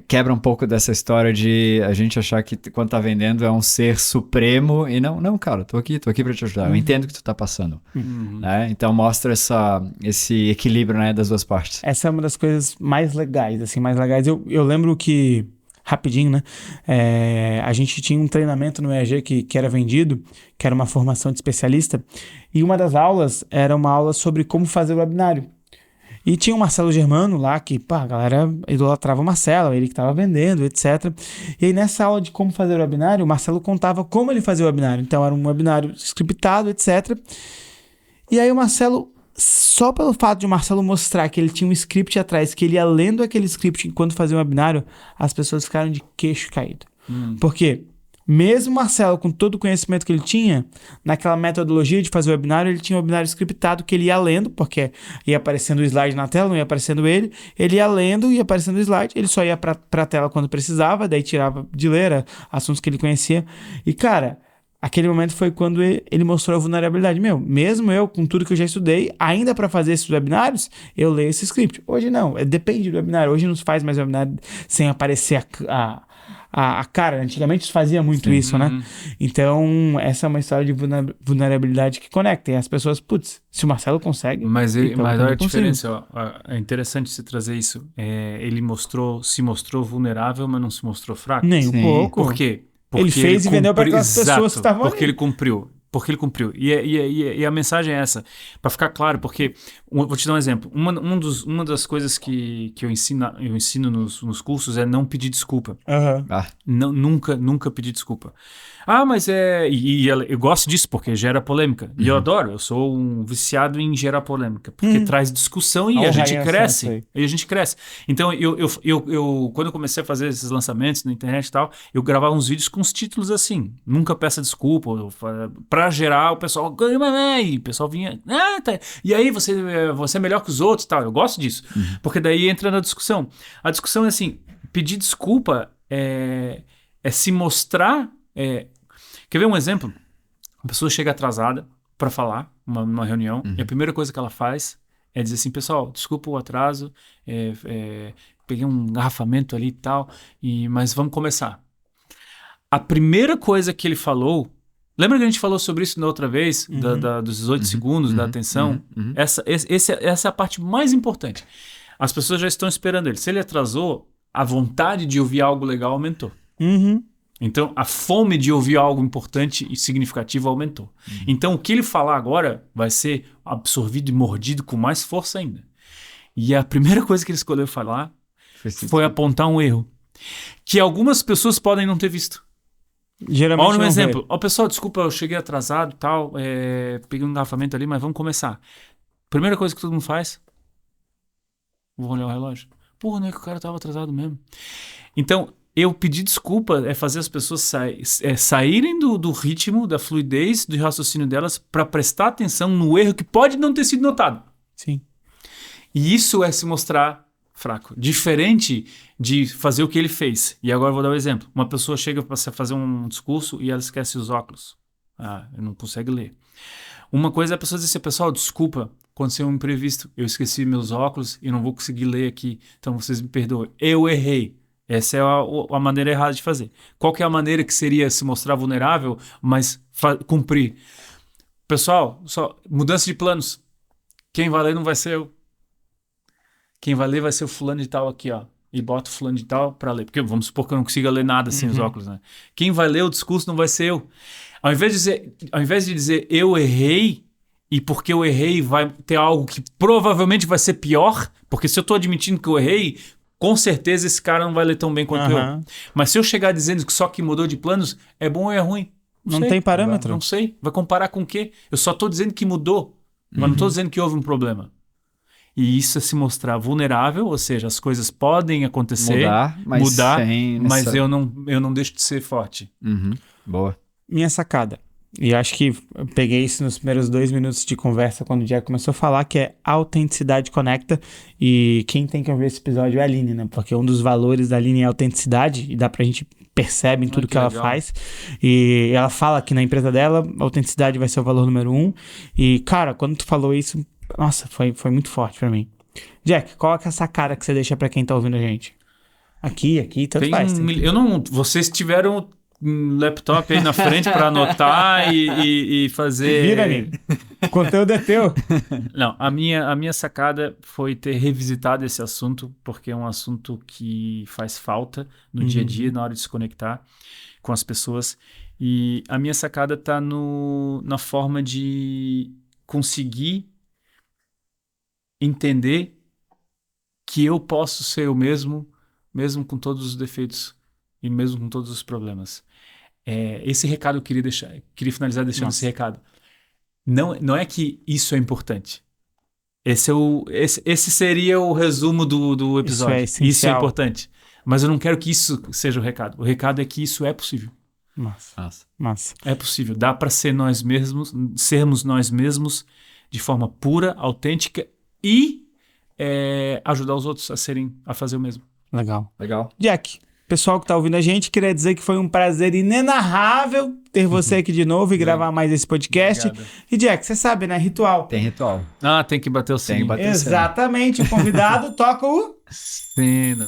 quebra um pouco dessa história de a gente achar que quando tá vendendo é um ser supremo e não, cara, tô aqui pra te ajudar. Eu entendo o que tu tá passando. Né? Então mostra esse equilíbrio, né, das duas partes. Essa é uma das coisas mais legais, assim, Eu lembro que rapidinho, né? A gente tinha um treinamento no EAG que era vendido, que era uma formação de especialista, e uma das aulas era uma aula sobre como fazer o webinário. E tinha o Marcelo Germano lá, que a galera idolatrava o Marcelo, ele que estava vendendo, etc. E aí nessa aula de como fazer o webinário, o Marcelo contava como ele fazia o webinário. Então era um webinário scriptado, etc. E aí o Marcelo, só pelo fato de o Marcelo mostrar que ele tinha um script atrás, que ele ia lendo aquele script enquanto fazia o webinário, as pessoas ficaram de queixo caído. Por quê? Mesmo o Marcelo, com todo o conhecimento que ele tinha, naquela metodologia de fazer o webinário, ele tinha um webinário scriptado que ele ia lendo, porque ia aparecendo o slide na tela, não ia aparecendo ele ia lendo, ia aparecendo o slide, ele só ia pra tela quando precisava, daí tirava de ler assuntos que ele conhecia. E, cara, aquele momento foi quando ele mostrou a vulnerabilidade. Mesmo eu, com tudo que eu já estudei, ainda para fazer esses webinários, eu leio esse script. Hoje não, depende do webinário. Hoje não se faz mais webinário sem aparecer a cara. Antigamente se fazia muito isso, né? Então, essa é uma história de vulnerabilidade que conecta. E as pessoas, se o Marcelo consegue... Mas olha a diferença, é interessante se trazer isso. Ele se mostrou vulnerável, mas não se mostrou fraco. Nem um pouco. Por quê? Ele fez e vendeu para aquelas pessoas que estavam ali. Porque ele cumpriu. E a mensagem é essa, para ficar claro, porque, vou te dar um exemplo, uma das coisas que eu ensino nos cursos é não pedir desculpa. Nunca pedir desculpa. Mas eu gosto disso porque gera polêmica, e eu adoro, eu sou um viciado em gerar polêmica, porque traz discussão e a gente cresce. Então, eu quando eu comecei a fazer esses lançamentos na internet e tal, eu gravava uns vídeos com os títulos assim, nunca peça desculpa, pra gerar o pessoal, e o pessoal vinha, e aí você é melhor que os outros, tal. Eu gosto disso, porque daí entra na discussão. A discussão é assim, pedir desculpa é se mostrar. Quer ver um exemplo? A pessoa chega atrasada para falar numa reunião, e a primeira coisa que ela faz é dizer assim, pessoal, desculpa o atraso, peguei um engarrafamento ali e tal, mas vamos começar. A primeira coisa que ele falou, lembra que a gente falou sobre isso na outra vez, dos 18 segundos, da atenção? Essa é a parte mais importante. As pessoas já estão esperando ele. Se ele atrasou, a vontade de ouvir algo legal aumentou. Então, a fome de ouvir algo importante e significativo aumentou. Então, o que ele falar agora vai ser absorvido e mordido com mais força ainda. E a primeira coisa que ele escolheu falar foi apontar um erro que algumas pessoas podem não ter visto. Geralmente olha um exemplo. Pessoal, desculpa, eu cheguei atrasado e tal, peguei um engarrafamento ali, mas vamos começar. Primeira coisa que todo mundo faz, vou olhar o relógio. Porra, não é que o cara estava atrasado mesmo. Então, eu pedir desculpa é fazer as pessoas saírem do ritmo, da fluidez, do raciocínio delas para prestar atenção no erro que pode não ter sido notado. Sim. E isso é se mostrar fraco. Diferente de fazer o que ele fez. E agora eu vou dar um exemplo. Uma pessoa chega para fazer um discurso e ela esquece os óculos. Não consegue ler. Uma coisa é a pessoa dizer assim, pessoal, desculpa, aconteceu um imprevisto. Eu esqueci meus óculos e não vou conseguir ler aqui. Então vocês me perdoem. Eu errei. Essa é a maneira errada de fazer. Qual que é a maneira que seria se mostrar vulnerável, mas cumprir? Pessoal, só mudança de planos. Quem vai ler não vai ser eu. Quem vai ler vai ser o fulano de tal aqui, ó. E bota o fulano de tal pra ler. Porque vamos supor que eu não consiga ler nada sem os óculos, né? Quem vai ler o discurso não vai ser eu. Ao invés de dizer eu errei, e porque eu errei vai ter algo que provavelmente vai ser pior, porque se eu tô admitindo que eu errei, com certeza esse cara não vai ler tão bem quanto eu. Mas se eu chegar dizendo que só que mudou de planos, é bom ou é ruim? Não tem parâmetro. Não sei. Vai comparar com o quê? Eu só tô dizendo que mudou, mas não tô dizendo que houve um problema. E isso é se mostrar vulnerável, ou seja, as coisas podem acontecer, mas eu não deixo de ser forte. Boa. Minha sacada. E acho que eu peguei isso nos primeiros 2 minutos de conversa quando o Jack começou a falar, que é autenticidade conecta. E quem tem que ouvir esse episódio é a Aline, né? Porque um dos valores da Aline é a autenticidade, e dá pra gente perceber em tudo que ela faz. E ela fala que na empresa dela, a autenticidade vai ser o valor número 1. E, cara, quando tu falou isso, nossa, foi muito forte pra mim. Jack, qual é essa sacada que você deixa pra quem tá ouvindo a gente? Aqui, tanto faz. Vocês tiveram um laptop aí na frente para anotar e fazer... Vira, Aline. O conteúdo é teu. Não, a minha sacada foi ter revisitado esse assunto, porque é um assunto que faz falta no dia a dia, na hora de se conectar com as pessoas. E a minha sacada tá na forma de conseguir entender que eu posso ser eu mesmo com todos os defeitos e mesmo com todos os problemas. Esse recado eu queria finalizar deixando esse recado. Não é que isso é importante. Esse seria o resumo do episódio. Isso é importante. Mas eu não quero que isso seja o recado. O recado é que isso é possível. Massa. É possível. Dá para sermos nós mesmos de forma pura, autêntica e ajudar os outros a fazer o mesmo. Legal. Jack, pessoal que tá ouvindo a gente, queria dizer que foi um prazer inenarrável ter você aqui de novo e gravar mais esse podcast. Obrigado. E Jack, você sabe, né? Ritual. Tem ritual. Tem que bater o sino. Exatamente. O convidado toca o... Sino.